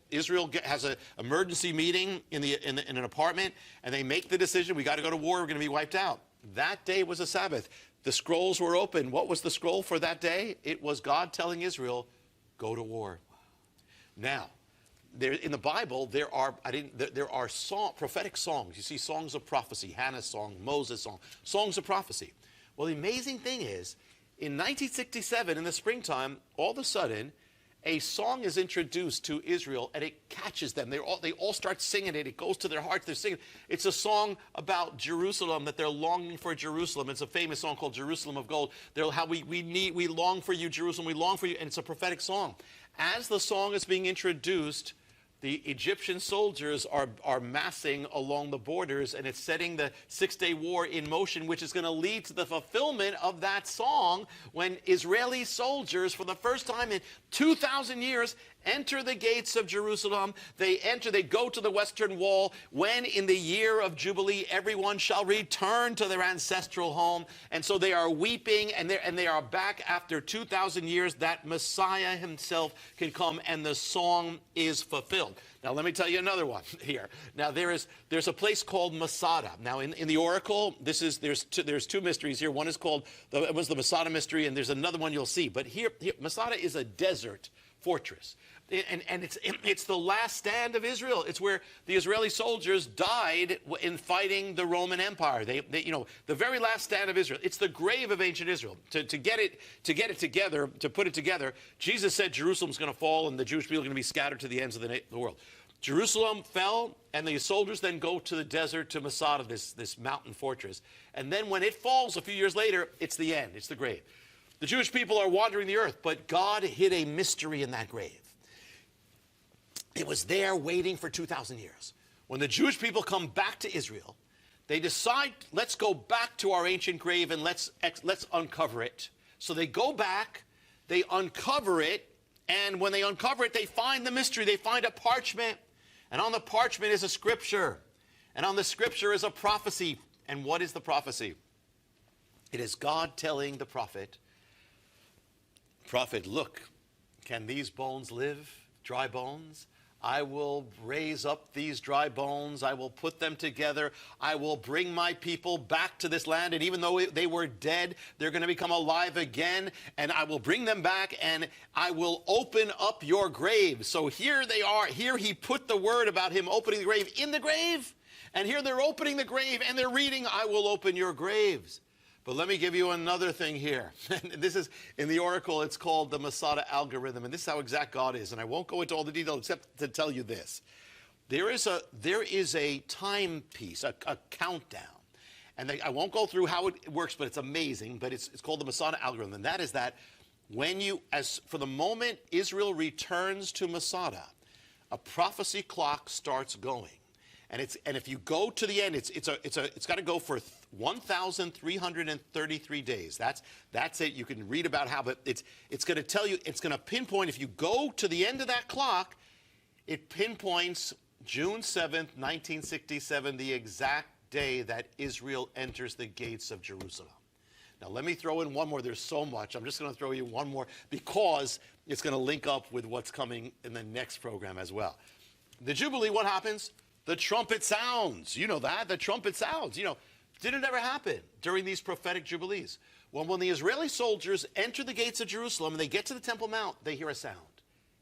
has an emergency meeting in an apartment, and they make the decision, we got to go to war, we're going to be wiped out. That day was a Sabbath. The scrolls were open. What was the scroll for that day? It was God telling Israel, go to war. Now, in the Bible, there are prophetic songs. You see songs of prophecy, Hannah's song, Moses' song, songs of prophecy. Well, the amazing thing is, in 1967, in the springtime, all of a sudden, a song is introduced to Israel, and it catches them. They all start singing it. It goes to their hearts. They're singing. It's a song about Jerusalem, that they're longing for Jerusalem. It's a famous song called Jerusalem of Gold. How we long for you, Jerusalem. We long for you, and it's a prophetic song. As the song is being introduced, the Egyptian soldiers are massing along the borders, and it's setting the Six-Day War in motion, which is going to lead to the fulfillment of that song when Israeli soldiers, for the first time in 2,000 years, enter the gates of Jerusalem. They go to the Western Wall, when in the year of Jubilee, everyone shall return to their ancestral home. And so they are weeping, and they are back after 2,000 years that Messiah himself can come, and the song is fulfilled. Now, let me tell you another one here. Now, there's a place called Masada. Now, in the Oracle, there's two mysteries here. One is called the Masada mystery, and there's another one you'll see. But here Masada is a desert fortress. And it's the last stand of Israel. It's where the Israeli soldiers died in fighting the Roman Empire. The very last stand of Israel. It's the grave of ancient Israel. To get it together, to put it together, Jesus said Jerusalem's going to fall and the Jewish people are going to be scattered to the ends of the world. Jerusalem fell, and the soldiers then go to the desert, to Masada, this mountain fortress. And then when it falls a few years later, it's the end. It's the grave. The Jewish people are wandering the earth, but God hid a mystery in that grave. It was there waiting for 2,000 years. When the Jewish people come back to Israel, they decide, let's go back to our ancient grave and let's uncover it. So they go back, they uncover it, and when they uncover it, they find the mystery. They find a parchment, and on the parchment is a scripture, and on the scripture is a prophecy. And what is the prophecy? It is God telling the prophet, look, can these bones live, dry bones? I will raise up these dry bones. I will put them together. I will bring my people back to this land. And even though they were dead, they're going to become alive again. And I will bring them back, and I will open up your grave. So here they are. Here he put the word about him opening the grave in the grave. And here they're opening the grave, and they're reading, I will open your graves. But let me give you another thing here. This is, in the Oracle, it's called the Masada algorithm, and this is how exact God is. And I won't go into all the details except to tell you this. There is a timepiece, a countdown. And I won't go through how it works, but it's amazing. But it's called the Masada algorithm. And that is that for the moment Israel returns to Masada, a prophecy clock starts going. And if you go to the end, it's got to go for 1,333 days. That's it. You can read about how, but it's going to tell you, it's going to pinpoint. If you go to the end of that clock, it pinpoints June 7th, 1967, the exact day that Israel enters the gates of Jerusalem. Now, let me throw in one more. There's so much. I'm just going to throw you one more because it's going to link up with what's coming in the next program as well. The Jubilee, what happens? The trumpet sounds. You know that. The trumpet sounds. Did it ever happen during these prophetic jubilees? Well, when the Israeli soldiers enter the gates of Jerusalem and they get to the Temple Mount, they hear a sound.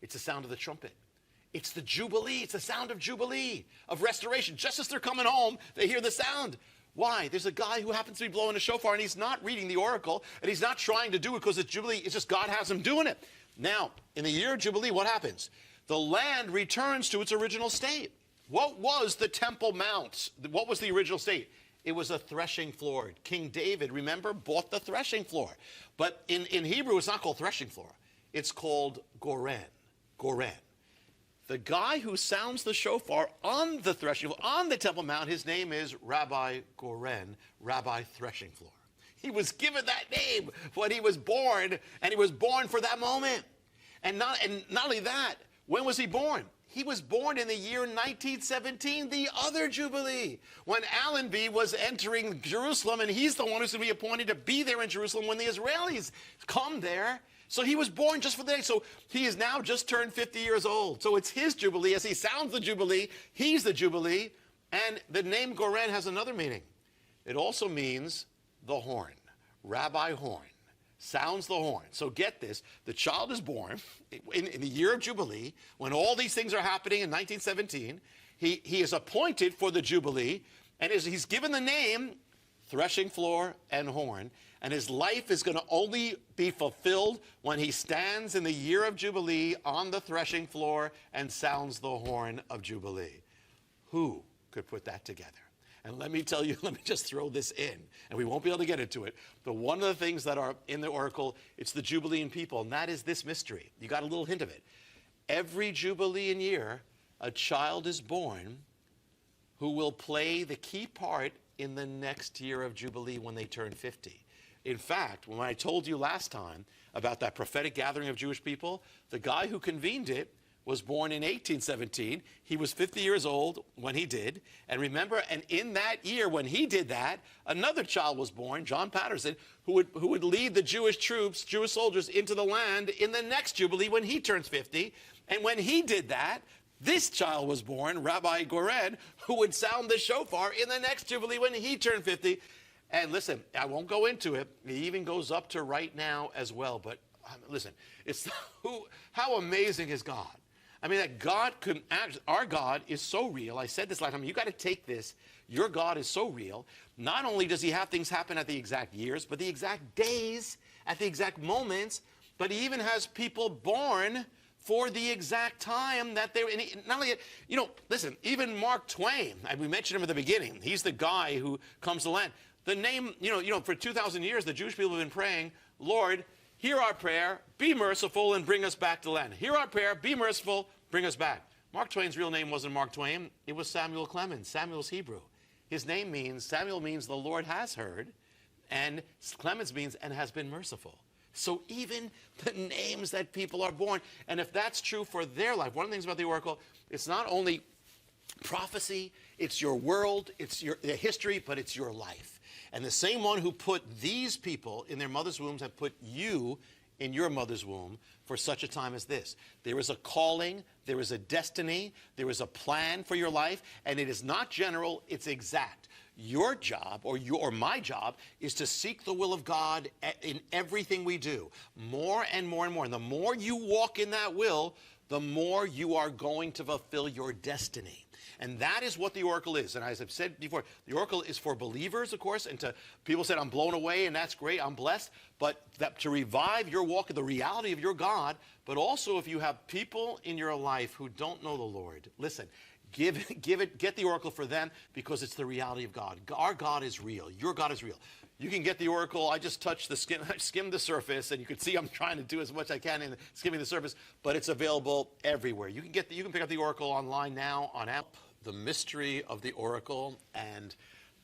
It's the sound of the trumpet. It's the jubilee. It's the sound of jubilee, of restoration. Just as they're coming home, they hear the sound. Why? There's a guy who happens to be blowing a shofar, and he's not reading the oracle, and he's not trying to do it because it's jubilee. It's just God has him doing it. Now, in the year of jubilee, what happens? The land returns to its original state. What was the Temple Mount? What was the original state? It was a threshing floor. King David, remember, bought the threshing floor. But in Hebrew, it's not called threshing floor. It's called goren. Goren. The guy who sounds the shofar on the threshing floor, on the Temple Mount, his name is Rabbi Goren, Rabbi Threshing Floor. He was given that name when he was born, and he was born for that moment. And not only that, when was he born? He was born in the year 1917, the other Jubilee, when Allenby was entering Jerusalem, and he's the one who's going to be appointed to be there in Jerusalem when the Israelis come there. So he was born just for the day. So he is now just turned 50 years old. So it's his Jubilee. As he sounds the Jubilee, he's the Jubilee. And the name Goren has another meaning. It also means the horn. Rabbi Horn. Sounds the horn. So get this, the child is born in the year of Jubilee, when all these things are happening in 1917. He is appointed for the Jubilee, and he's given the name threshing floor and horn, and his life is going to only be fulfilled when he stands in the year of Jubilee on the threshing floor and sounds the horn of Jubilee. Who could put that together? And let me tell you, let me just throw this in, and we won't be able to get into it, but one of the things that are in the oracle, it's the Jubilean people, and that is this mystery. You got a little hint of it. Every Jubilean year, a child is born who will play the key part in the next year of Jubilee when they turn 50. In fact, when I told you last time about that prophetic gathering of Jewish people, the guy who convened it was born in 1817. He was 50 years old when he did. And remember, and in that year when he did that, another child was born, John Patterson, who would lead the Jewish troops, Jewish soldiers, into the land in the next Jubilee when he turns 50. And when he did that, this child was born, Rabbi Goren, who would sound the shofar in the next Jubilee when he turned 50. And listen, I won't go into it. It even goes up to right now as well. But listen, how amazing is God? I mean, that God could, our God is so real. I said this last time, you got to take this. Your God is so real. Not only does he have things happen at the exact years, but the exact days, at the exact moments, but he even has people born for the exact time that they're in. Not only, listen, even Mark Twain, we mentioned him at the beginning. He's the guy who comes to land. The name, for 2,000 years, the Jewish people have been praying, Lord, hear our prayer, be merciful, and bring us back to land. Hear our prayer, be merciful, bring us back. Mark Twain's real name wasn't Mark Twain. It was Samuel Clemens. Samuel's Hebrew. Samuel means the Lord has heard, and Clemens means and has been merciful. So even the names that people are born, and if that's true for their life, one of the things about the oracle, it's not only prophecy, it's your world, it's the history, but it's your life. And the same one who put these people in their mother's wombs have put you in your mother's womb for such a time as this. There is a calling, there is a destiny, there is a plan for your life, and it is not general, it's exact. Your job, or my job, is to seek the will of God in everything we do, more and more and more. And the more you walk in that will, the more you are going to fulfill your destiny. And that is what the oracle is. And as I've said before, the oracle is for believers, of course, and to people said, I'm blown away, and that's great, I'm blessed. But that to revive your walk in the reality of your God, but also if you have people in your life who don't know the Lord, listen, get the oracle for them, because it's the reality of God. Our God is real. Your God is real. You can get the oracle. I just touched skimmed the surface, and you can see I'm trying to do as much as I can in skimming the surface, but it's available everywhere. You can pick up the oracle online now on app. The mystery of the oracle, and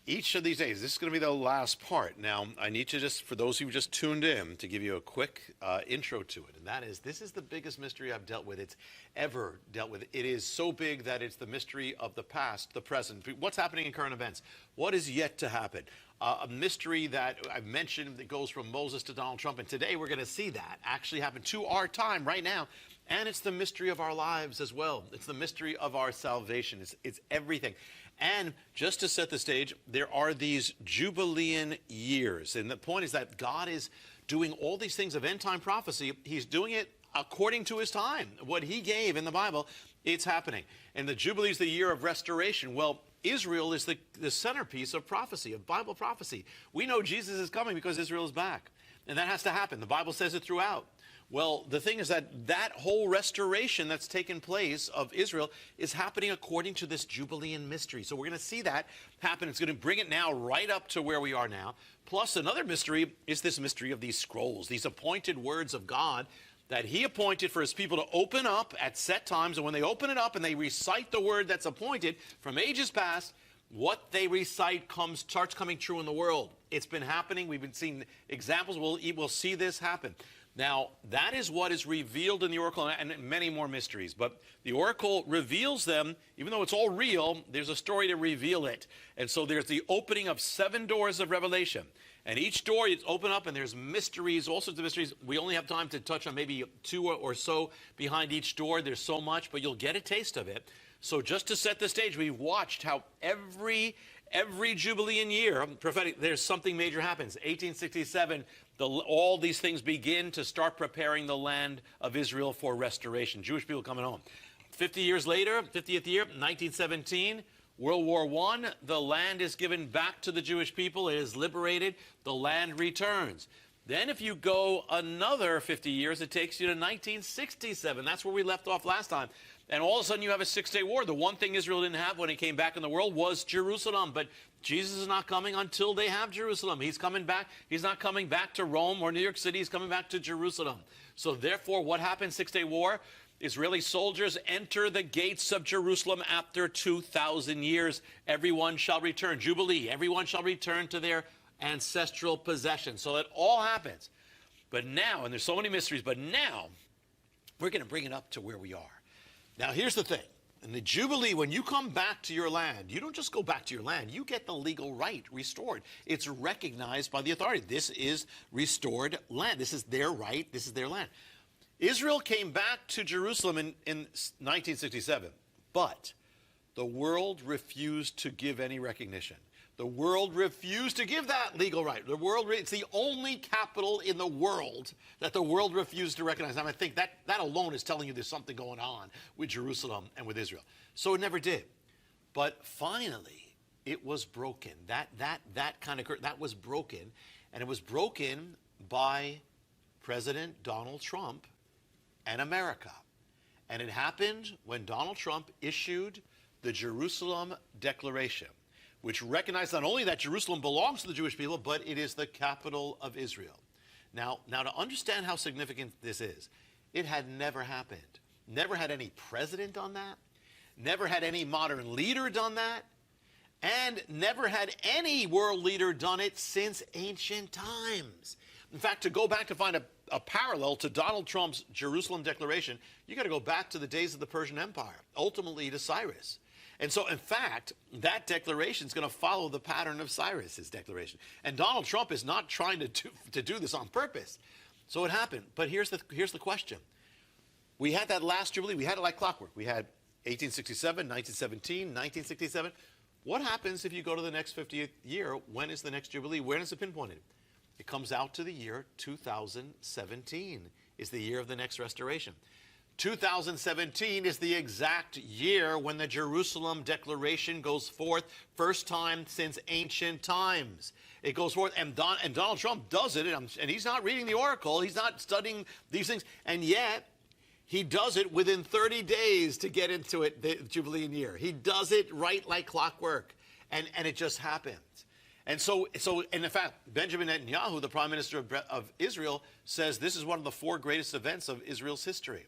each of these days, this is going to be the last part. Now, I need to just, for those who just tuned in, to give you a quick intro to it, and that is, this is the biggest mystery I've dealt with. It's ever dealt with. It is so big that it's the mystery of the past, the present, what's happening in current events, what is yet to happen. A mystery that I've mentioned that goes from Moses to Donald Trump, and today we're going to see that actually happen to our time right now. And it's the mystery of our lives as well. It's the mystery of our salvation. It's everything. And just to set the stage, there are these Jubilean years. And the point is that God is doing all these things of end-time prophecy. He's doing it according to his time. What he gave in the Bible, it's happening. And the Jubilee is the year of restoration. Well, Israel is the centerpiece of prophecy, of Bible prophecy. We know Jesus is coming because Israel is back. And that has to happen. The Bible says it throughout. Well, the thing is that whole restoration that's taken place of Israel is happening according to this Jubilean mystery. So we're going to see that happen. It's going to bring it now right up to where we are now. Plus, another mystery is this mystery of these scrolls, these appointed words of God that he appointed for his people to open up at set times. And when they open it up and they recite the word that's appointed from ages past, what they recite starts coming true in the world. It's been happening. We've been seeing examples. We'll see this happen. Now, that is what is revealed in the oracle, and many more mysteries. But the oracle reveals them. Even though it's all real, there's a story to reveal it. And so there's the opening of 7 doors of revelation. And each door is open up, and there's mysteries, all sorts of mysteries. We only have time to touch on maybe 2 or so behind each door. There's so much, but you'll get a taste of it. So just to set the stage, we've watched how every Jubilean year, prophetic, there's something major happens. 1867, all these things begin to start preparing the land of Israel for restoration. Jewish people coming home. 50 years later, 50th year, 1917, World War I, the land is given back to the Jewish people. It is liberated. The land returns. Then if you go another 50 years, it takes you to 1967. That's where we left off last time. And all of a sudden you have a 6-day war. The one thing Israel didn't have when he came back in the world was Jerusalem. But Jesus is not coming until they have Jerusalem. He's coming back. He's not coming back to Rome or New York City. He's coming back to Jerusalem. So therefore, what happened? 6-day war. Israeli soldiers enter the gates of Jerusalem after 2,000 years. Everyone shall return. Jubilee. Everyone shall return to their ancestral possession. So it all happens. But now, and there's so many mysteries, but now we're going to bring it up to where we are. Now, here's the thing. In the Jubilee, when you come back to your land, you don't just go back to your land. You get the legal right restored. It's recognized by the authority. This is restored land. This is their right. This is their land. Israel came back to Jerusalem in 1967, but the world refused to give any recognition. The world refused to give that legal right. It's the only capital in the world that the world refused to recognize. I think that alone is telling you there's something going on with Jerusalem and with Israel. So it never did. But finally, it was broken. That was broken. And it was broken by President Donald Trump and America. And it happened when Donald Trump issued the Jerusalem Declaration, which recognized not only that Jerusalem belongs to the Jewish people, but it is the capital of Israel. Now to understand how significant this is, it had never happened. Never had any president done that. Never had any modern leader done that. And never had any world leader done it since ancient times. In fact, to go back to find a parallel to Donald Trump's Jerusalem Declaration, you got to go back to the days of the Persian Empire, ultimately to Cyrus. And so, in fact, that declaration is going to follow the pattern of Cyrus's declaration. And Donald Trump is not trying to do this on purpose. So it happened. But here's the question. We had that last Jubilee. We had it like clockwork. We had 1867, 1917, 1967. What happens if you go to the next 50th year? When is the next Jubilee? Where is it pinpointed? It comes out to the year 2017 is the year of the next restoration. 2017 is the exact year when the Jerusalem Declaration goes forth, first time since ancient times. It goes forth, and Donald Trump does it, and he's not reading the oracle, he's not studying these things, and yet he does it within 30 days to get into it, the Jubilean year. He does it right like clockwork, and it just happens. And so, in fact, Benjamin Netanyahu, the Prime Minister of Israel, says this is one of the 4 greatest events of Israel's history.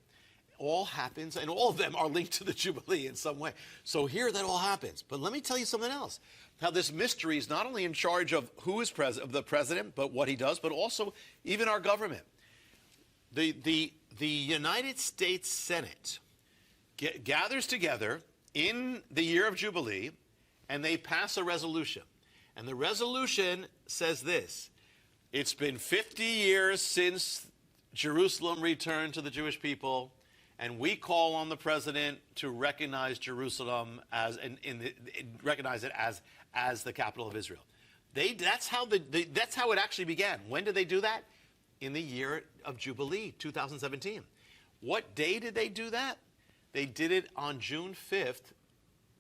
All happens, and all of them are linked to the Jubilee in some way. So here that all happens. But let me tell you something else. How this mystery is not only in charge of who is the president, but what he does, but also even our government. The United States Senate gathers together in the year of Jubilee, and they pass a resolution. And the resolution says this: it's been 50 years since Jerusalem returned to the Jewish people, and we call on the president to recognize Jerusalem as recognize it as the capital of Israel. That's how it actually began. When did they do that? In the year of Jubilee, 2017. What day did they do that? They did it on June 5th,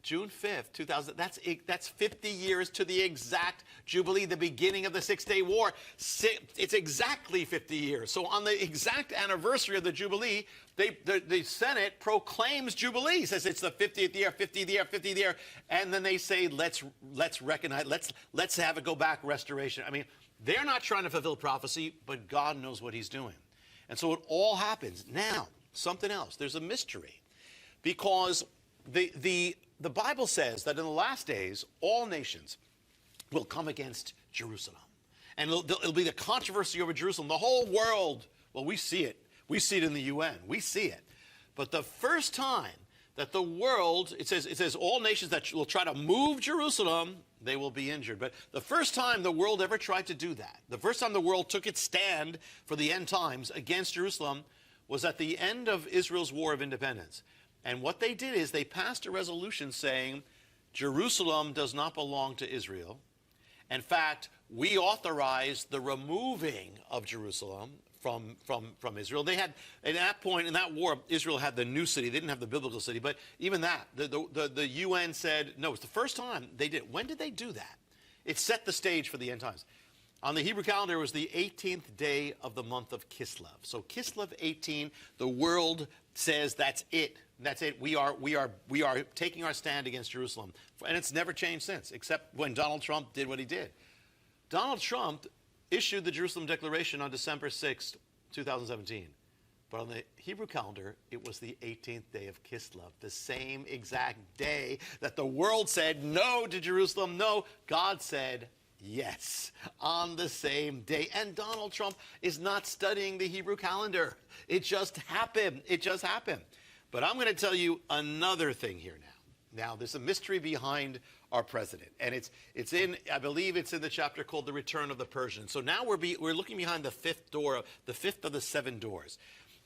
2000. That's 50 years to the exact Jubilee, the beginning of the Six-Day War. It's exactly 50 years. So on the exact anniversary of the Jubilee, the Senate proclaims Jubilee, says it's the 50th year, 50th year, 50th year, and then they say let's recognize, let's have it go back, restoration. I mean, they're not trying to fulfill prophecy, but God knows what He's doing, and so it all happens. Now, something else. There's a mystery, because the Bible says that in the last days, all nations will come against Jerusalem. And it'll be the controversy over Jerusalem. The whole world, well, we see it. We see it in the UN. We see it. But the first time that the world, it says all nations that will try to move Jerusalem, they will be injured. But the first time the world ever tried to do that, the first time the world took its stand for the end times against Jerusalem, was at the end of Israel's War of Independence. And what they did is they passed a resolution saying Jerusalem does not belong to Israel. In fact, we authorized the removing of Jerusalem from Israel. They had, at that point in that war, Israel had the new city. They didn't have the biblical city. But even that, the UN said, no, it's the first time they did it. When did they do that? It set the stage for the end times. On the Hebrew calendar, it was the 18th day of the month of Kislev. So Kislev 18, the world says that's it. That's it. We are taking our stand against Jerusalem. And it's never changed since, except when Donald Trump did what he did. Donald Trump issued the Jerusalem Declaration on December 6th, 2017. But on the Hebrew calendar, it was the 18th day of Kislev, the same exact day that the world said no to Jerusalem. No, God said yes on the same day. And Donald Trump is not studying the Hebrew calendar. It just happened. It just happened. But I'm going to tell you another thing here now. Now, there's a mystery behind our president, and it's in, I believe it's in the chapter called The Return of the Persians. So now we're looking behind the fifth door, the fifth of the seven doors.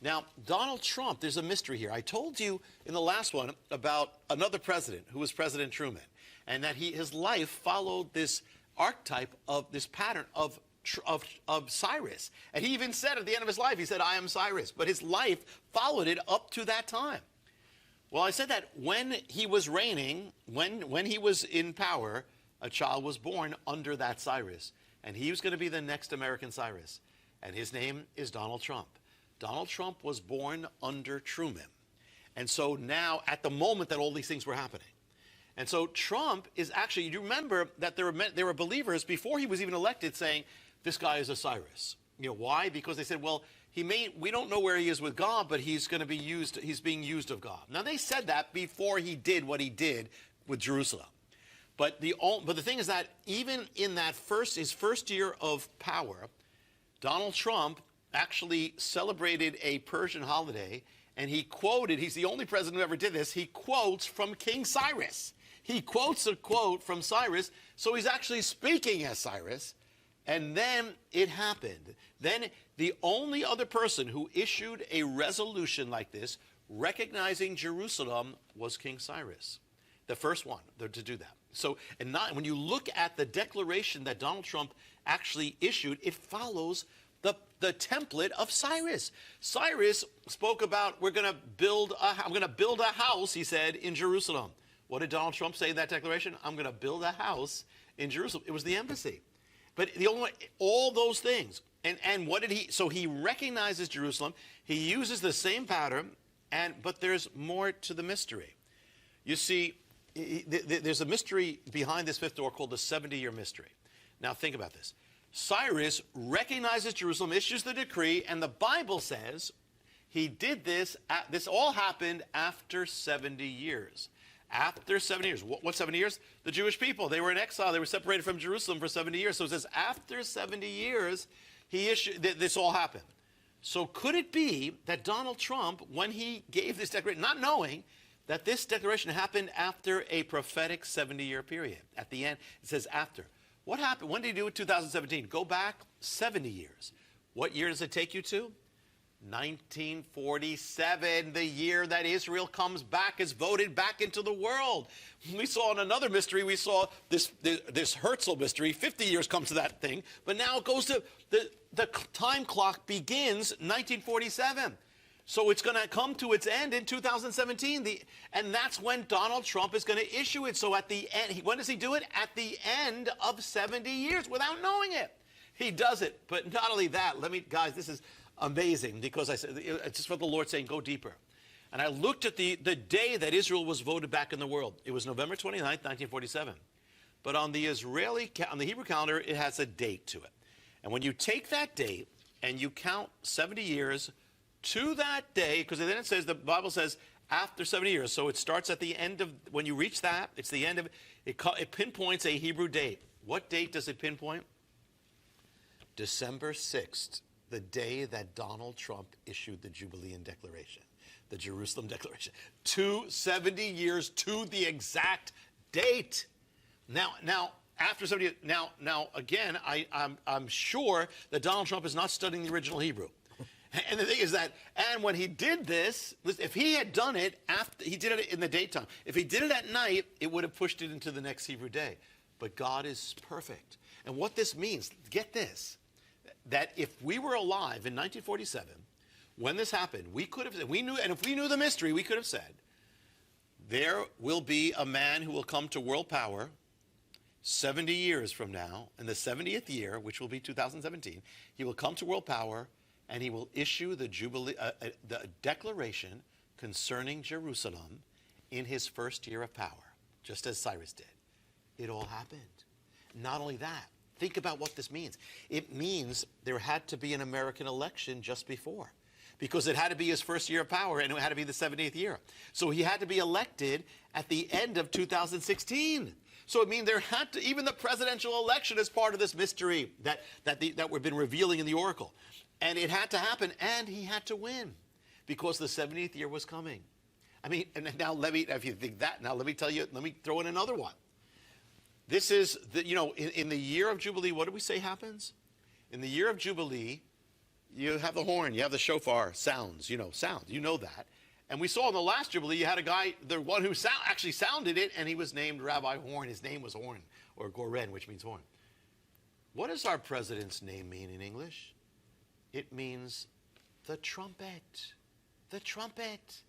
Now, Donald Trump, there's a mystery here. I told you in the last one about another president who was President Truman, and that his life followed this archetype of this pattern of Cyrus. And he even said at the end of his life, he said, I am Cyrus. But his life followed it up to that time. Well, I said that when he was reigning, when he was in power, a child was born under that Cyrus. And he was going to be the next American Cyrus. And his name is Donald Trump. Donald Trump was born under Truman. And so now, at the moment that all these things were happening. And so Trump is actually, you remember that there were believers before he was even elected saying, this guy is a Cyrus. You know, why? Because they said, well, we don't know where he is with God, but he's going to be used, he's being used of God. Now, they said that before he did what he did with Jerusalem. But the thing is that even in that his first year of power, Donald Trump actually celebrated a Persian holiday, and he quoted, he's the only president who ever did this, he quotes from King Cyrus. He quotes a quote from Cyrus, so he's actually speaking as Cyrus. And then it happened. Then the only other person who issued a resolution like this, recognizing Jerusalem, was King Cyrus, the first one to do that. So, when you look at the declaration that Donald Trump actually issued, it follows the template of Cyrus. Cyrus spoke about, I'm going to build a house, he said, in Jerusalem. What did Donald Trump say in that declaration? I'm going to build a house in Jerusalem. It was the embassy. But all those things. And what did he, so he recognizes Jerusalem. He uses the same pattern, but there's more to the mystery. You see, there's a mystery behind this fifth door called the 70-year mystery. Now think about this. Cyrus recognizes Jerusalem, issues the decree, and the Bible says he did this, this all happened after 70 years. After 70 years. What 70 years? The Jewish people. They were in exile. They were separated from Jerusalem for 70 years. So it says after 70 years, this all happened. So could it be that Donald Trump, when he gave this declaration, not knowing that this declaration happened after a prophetic 70-year period? At the end, it says after. What happened? When did he do it? 2017. Go back 70 years. What year does it take you to? 1947, the year that Israel comes back, is voted back into the world. We saw in another mystery, we saw this Herzl mystery, 50 years comes to that thing, but now it goes to, the time clock begins 1947. So it's going to come to its end in 2017, and that's when Donald Trump is going to issue it. So at the end, when does he do it? At the end of 70 years without knowing it. He does it. But not only that, guys, this is amazing, because I said, it's just what the Lord's saying, go deeper. And I looked at the day that Israel was voted back in the world. It was November 29th, 1947. But on the Hebrew calendar, it has a date to it. And when you take that date and you count 70 years to that day, because then it says, the Bible says, after 70 years. So it starts at the end of, when you reach that, it's the end of, it pinpoints a Hebrew date. What date does it pinpoint? December 6th, the day that Donald Trump issued the Jubilean Declaration, the Jerusalem Declaration. 270 years to the exact date. Now, after 70, now again, I'm sure that Donald Trump is not studying the original Hebrew. And the thing is that, and when he did this, if he had done it after, he did it in the daytime. If he did it at night, it would have pushed it into the next Hebrew day. But God is perfect. And what this means, get this, that if we were alive in 1947, when this happened, we could have, we knew, and if we knew the mystery, we could have said, there will be a man who will come to world power 70 years from now, in the 70th year, which will be 2017, he will come to world power, and he will issue the the declaration concerning Jerusalem in his first year of power, just as Cyrus did. It all happened. Not only that, think about what this means. It means there had to be an American election just before, because it had to be his first year of power, and it had to be the 70th year. So he had to be elected at the end of 2016. So it means there had to, even the presidential election is part of this mystery that we've been revealing in the oracle. And it had to happen, and he had to win, because the 70th year was coming. I mean, and now if you think that, now let me throw in another one. This is, in the year of Jubilee, what do we say happens? In the year of Jubilee, you have the horn, you have the shofar, sounds, sound, that. And we saw in the last Jubilee, you had a guy, the one who actually sounded it, and he was named Rabbi Horn. His name was Horn, or Goren, which means horn. What does our president's name mean in English? It means the trumpet. The trumpet.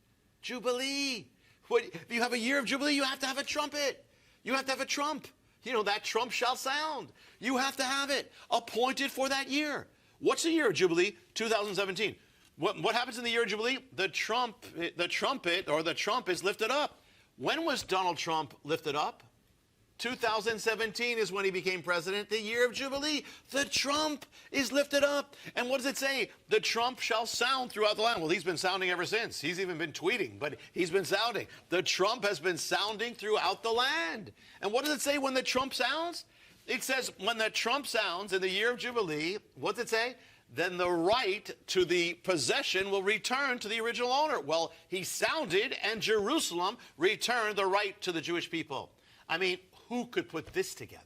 Jubilee. If you have a year of Jubilee, you have to have a trumpet. You have to have a trump. That trump shall sound. You have to have it appointed for that year. What's the year of Jubilee? 2017. What happens in the year of Jubilee? The trumpet, or the trump is lifted up. When was Donald Trump lifted up? 2017 is when he became president, the year of Jubilee. The trump is lifted up. And what does it say? The trump shall sound throughout the land. Well, he's been sounding ever since. He's even been tweeting, but he's been sounding. The trump has been sounding throughout the land. And what does it say when the trump sounds? It says, when the trump sounds in the year of Jubilee, what does it say? Then the right to the possession will return to the original owner. Well, he sounded, and Jerusalem returned the right to the Jewish people. I mean, who could put this together?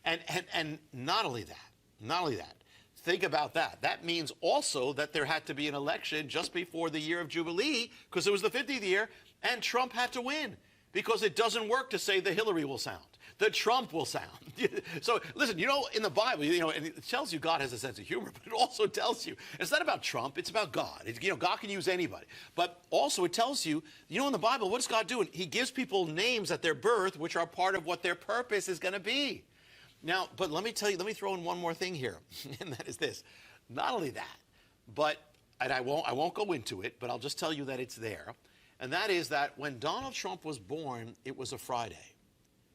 And not only that, think about that. That means also that there had to be an election just before the year of Jubilee, because it was the 50th year, and Trump had to win, because it doesn't work to say the Hillary will sound. The Trump will sound. So listen, in the Bible, and it tells you God has a sense of humor, but it also tells you it's not about Trump, it's about God. God can use anybody. But also it tells you, in the Bible, what does God do? He gives people names at their birth, which are part of what their purpose is going to be. Now, but let me throw in one more thing here, and that is this. Not only that, and I won't go into it, but I'll just tell you that it's there. And that is that when Donald Trump was born, it was a Friday.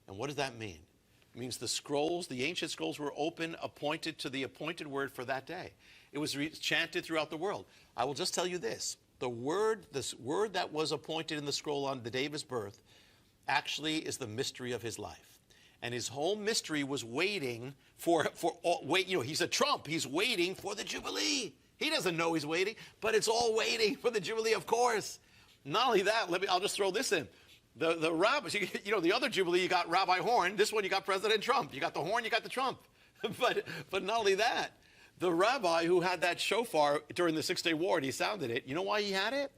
And what does that mean? It means the ancient scrolls were open, appointed to the appointed word for that day. It was chanted throughout the world. I will just tell you this word that was appointed in the scroll on the day of his birth actually is the mystery of his life. And his whole mystery was waiting he's a Trump. He's waiting for the Jubilee. He doesn't know he's waiting, but it's all waiting for the Jubilee, of course. Not only that, I'll just throw this in. The rabbis, the other Jubilee, you got Rabbi Horn. This one, you got President Trump. You got the horn, you got the Trump. But not only that, The rabbi who had that shofar during the Six-Day War, and he sounded it, you know why he had it?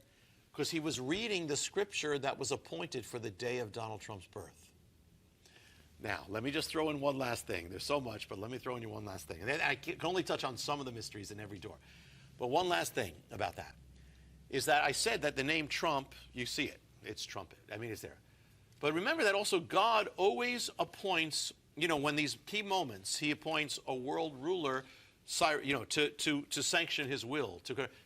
Because he was reading the scripture that was appointed for the day of Donald Trump's birth. Now, let me just throw in one last thing. There's so much, but let me throw in you one last thing. And I can only touch on some of the mysteries in every door. But one last thing about that is that I said that the name Trump, you see it. It's trumpet. I mean, it's there. But remember that also God always appoints, when these key moments, he appoints a world ruler, to sanction his will.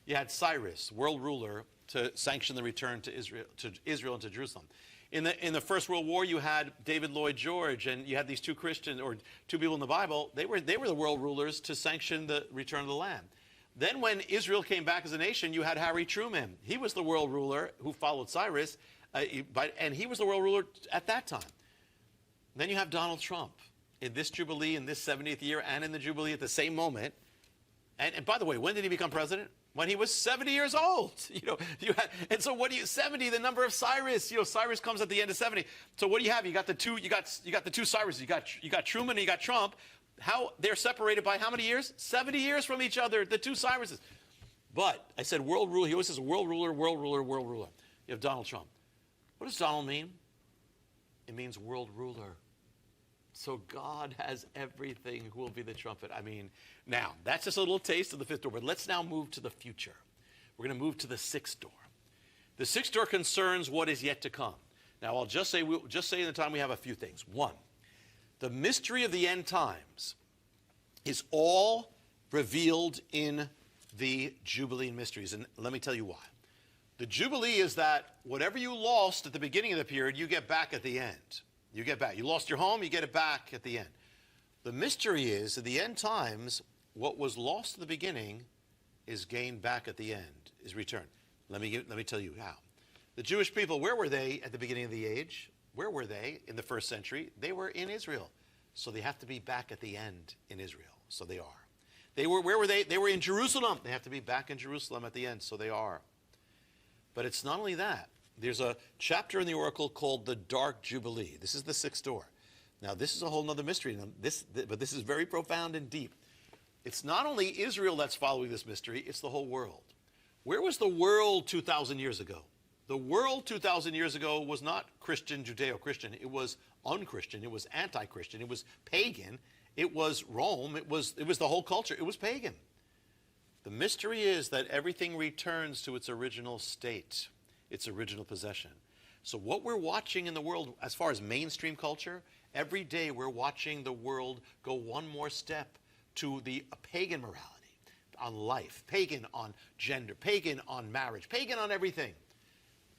You had Cyrus, world ruler, to sanction the return to Israel and to Jerusalem. In the First World War, you had David Lloyd George, and you had these two Christians, or two people in the Bible. They were the world rulers to sanction the return of the Lamb. Then when Israel came back as a nation, you had Harry Truman. He was the world ruler who followed Cyrus, and he was the world ruler at that time. Then you have Donald Trump in this Jubilee, in this 70th year, and in the Jubilee at the same moment. And by the way, when did he become president? When he was 70 years old. And so what do you 70, the number of Cyrus? Cyrus comes at the end of 70. So what do you have? You got the two Cyrus. You got Truman and you got Trump. How they're separated by how many years? 70 years from each other, the two Cyruses. But I said world ruler. He always says world ruler, world ruler, world ruler. You have Donald Trump. What does Donald mean? It means world ruler. So God has everything who will be the trumpet. I mean, now, that's just a little taste of the fifth door, but let's now move to the future. We're going to move to the sixth door. The sixth door concerns what is yet to come. Now, I'll just say in the time we have a few things. One, the mystery of the end times is all revealed in the Jubilee mysteries, and let me tell you why. The Jubilee is that whatever you lost at the beginning of the period, you get back at the end. You get back. You lost your home, you get it back at the end. The mystery is, at the end times, what was lost at the beginning is gained back at the end, is returned. Let me tell you how. The Jewish people, where were they at the beginning of the age? Where were they in the first century? They were in Israel. So they have to be back at the end in Israel. So they are. Where were they? They were in Jerusalem. They have to be back in Jerusalem at the end. So they are. But it's not only that. There's a chapter in the Oracle called the Dark Jubilee. This is the sixth door. Now, this is a whole other mystery, but this is very profound and deep. It's not only Israel that's following this mystery, it's the whole world. Where was the world 2,000 years ago? The world 2,000 years ago was not Christian, Judeo-Christian. It was unchristian. It was anti-Christian. It was pagan. It was Rome. It was the whole culture. It was pagan. The mystery is that everything returns to its original state, its original possession. So what we're watching in the world, as far as mainstream culture, every day we're watching the world go one more step to the pagan morality on life, pagan on gender, pagan on marriage, pagan on everything,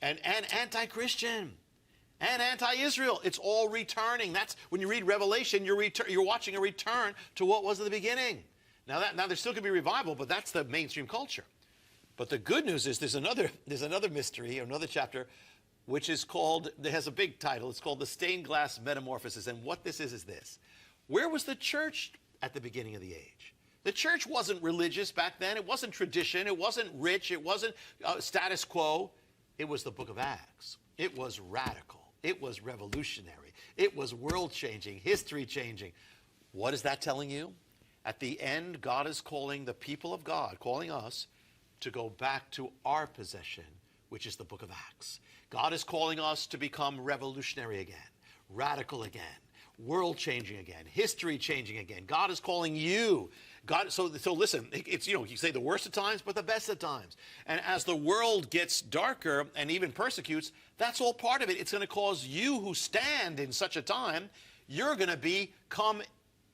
and anti-Christian and anti-Israel. It's all returning. That's when you read Revelation, you're watching a return to what was at the beginning. Now there still could be revival, but that's the mainstream culture. But the good news is there's another mystery, another chapter, which is called, it has a big title, it's called the Stained Glass Metamorphosis. And what this is this. Where was the church at the beginning of the age? The church wasn't religious back then. It wasn't tradition. It wasn't rich. It wasn't status quo. It was the book of Acts. It was radical. It was revolutionary. It was world-changing, history-changing. What is that telling you? At the end, God is calling the people of God, calling us, to go back to our possession, which is the book of Acts. God is calling us to become revolutionary again, radical again, world-changing again, history-changing again. God is calling you. So listen, it's, you say the worst of times, but the best of times. And as the world gets darker and even persecutes, that's all part of it. It's going to cause you who stand in such a time, you're going to become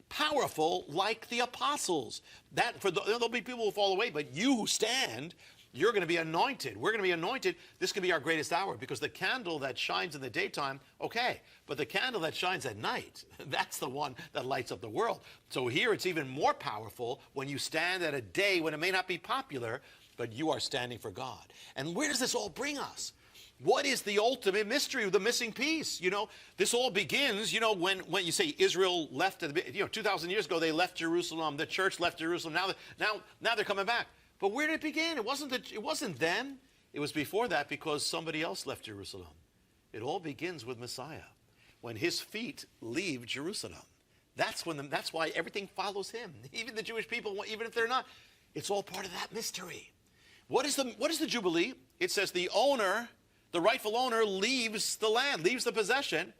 powerful like the apostles. There'll be people who fall away, but you who stand, you're going to be anointed. We're going to be anointed. This could be our greatest hour, because the candle that shines in the daytime, okay, but the candle that shines at night, that's the one that lights up the world. So here it's even more powerful when you stand at a day when it may not be popular, but you are standing for God. And where does this all bring us? What is the ultimate mystery of the missing piece? This all begins, when you say Israel left, 2,000 years ago, they left Jerusalem, the church left Jerusalem, now they're coming back. But where did it begin? It wasn't then. It was before that, because somebody else left Jerusalem. It all begins with Messiah, when his feet leave Jerusalem. That's why everything follows him. Even the Jewish people, even if they're not, it's all part of that mystery. What is the Jubilee? It says the rightful owner leaves the land, leaves the possession,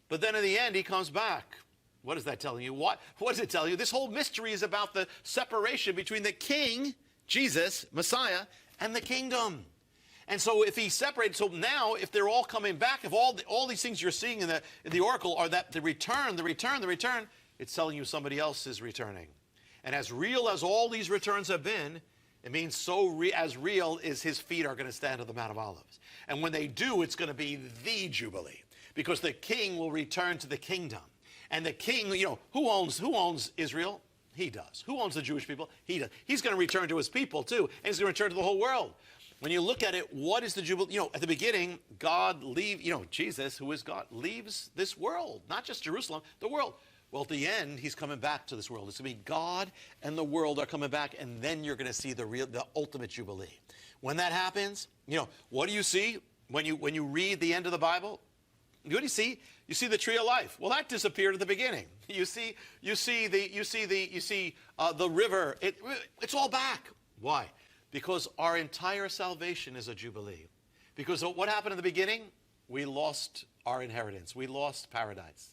but then in the end he comes back. What is that telling you? What does it tell you? This whole mystery is about the separation between the king, Jesus, Messiah, and the kingdom. And so if he separated, so now if they're all coming back, if all these things you're seeing in the oracle are that the return, it's telling you somebody else is returning. And as real as all these returns have been, it means as real as his feet are going to stand on the Mount of Olives. And when they do, it's going to be the Jubilee, because the king will return to the kingdom. And the king, who owns Israel? He does. Who owns the Jewish people? He does. He's going to return to his people too, and he's going to return to the whole world. When you look at it, what is the Jubilee? At the beginning, Jesus, who is God, leaves this world, not just Jerusalem, the world. Well, at the end, he's coming back to this world. It's going to be God and the world are coming back, and then you're going to see the ultimate Jubilee. When that happens, what do you see when you read the end of the Bible? What do you see? You see the tree of life. Well, that disappeared at the beginning. You see the river. It's all back. Why? Because our entire salvation is a Jubilee. Because what happened in the beginning? We lost our inheritance. We lost paradise.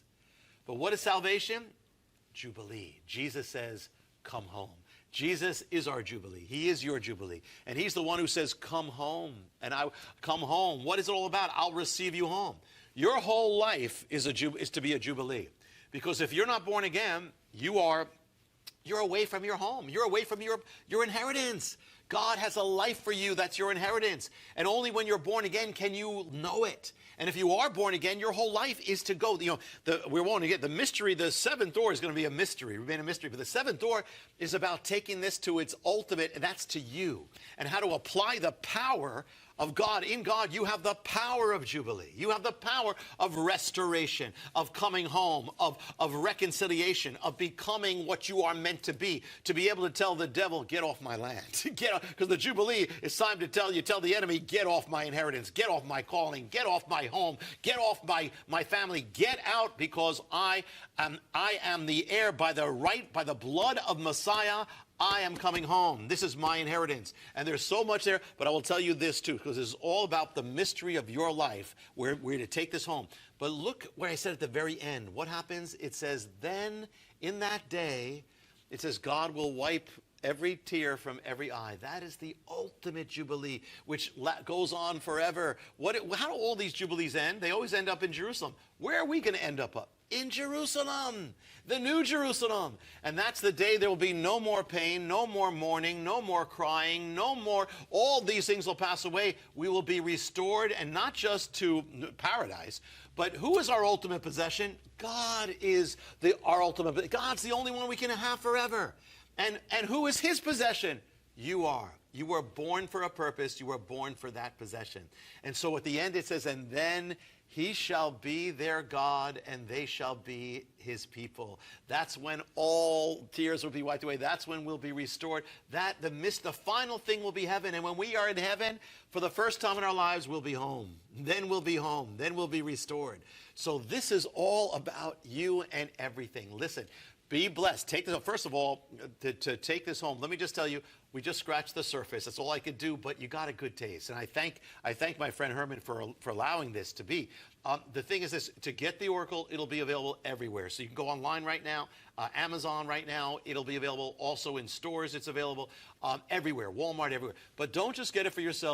But what is salvation? Jubilee. Jesus says, come home. Jesus is our Jubilee. He is your Jubilee. And he's the one who says, come home. And I come home. What is it all about? I'll receive you home. Your whole life is to be a Jubilee. Because if you're not born again, you're away from your home. You're away from your inheritance. God has a life for you. That's your inheritance. And only when you're born again can you know it. And if you are born again, your whole life is to go. We won't get the mystery. The seventh door is going to be a mystery, remain a mystery. But the seventh door is about taking this to its ultimate, and that's to you. And how to apply the power of God. In God, you have the power of Jubilee. You have the power of restoration, of coming home, of reconciliation, of becoming what you are meant to be able to tell the devil, get off my land. Because the Jubilee is time to tell the enemy, get off my inheritance, get off my calling, get off my home, get off my family, get out, because I am the heir by the blood of Messiah. I am coming home. This is my inheritance. And there's so much there, but I will tell you this too, because it's all about the mystery of your life. We're to take this home. But look where I said at the very end. What happens? It says, then in that day, it says God will wipe every tear from every eye. That is the ultimate Jubilee, which goes on forever. How do all these Jubilees end? They always end up in Jerusalem. Where are we going to end up? In Jerusalem, the new Jerusalem. And that's the day there will be no more pain, no more mourning, no more crying, no more. All these things will pass away. We will be restored, and not just to paradise, but who is our ultimate possession? God is our ultimate. God's the only one we can have forever. And who is his possession? You are. You were born for a purpose. You were born for that possession. And so at the end it says, and then he shall be their God, and they shall be his people. That's when all tears will be wiped away. That's when we'll be restored. The final thing will be heaven. And when we are in heaven, for the first time in our lives, we'll be home. Then we'll be home. Then we'll be restored. So this is all about you and everything. Listen. Be blessed. Take this. First of all, to take this home, let me just tell you, we just scratched the surface. That's all I could do, but you got a good taste. And I thank my friend Herman for allowing this to be. The thing is this, to get the Oracle, it'll be available everywhere. So you can go online right now, Amazon right now. It'll be available also in stores. It's available everywhere, Walmart, everywhere. But don't just get it for yourself.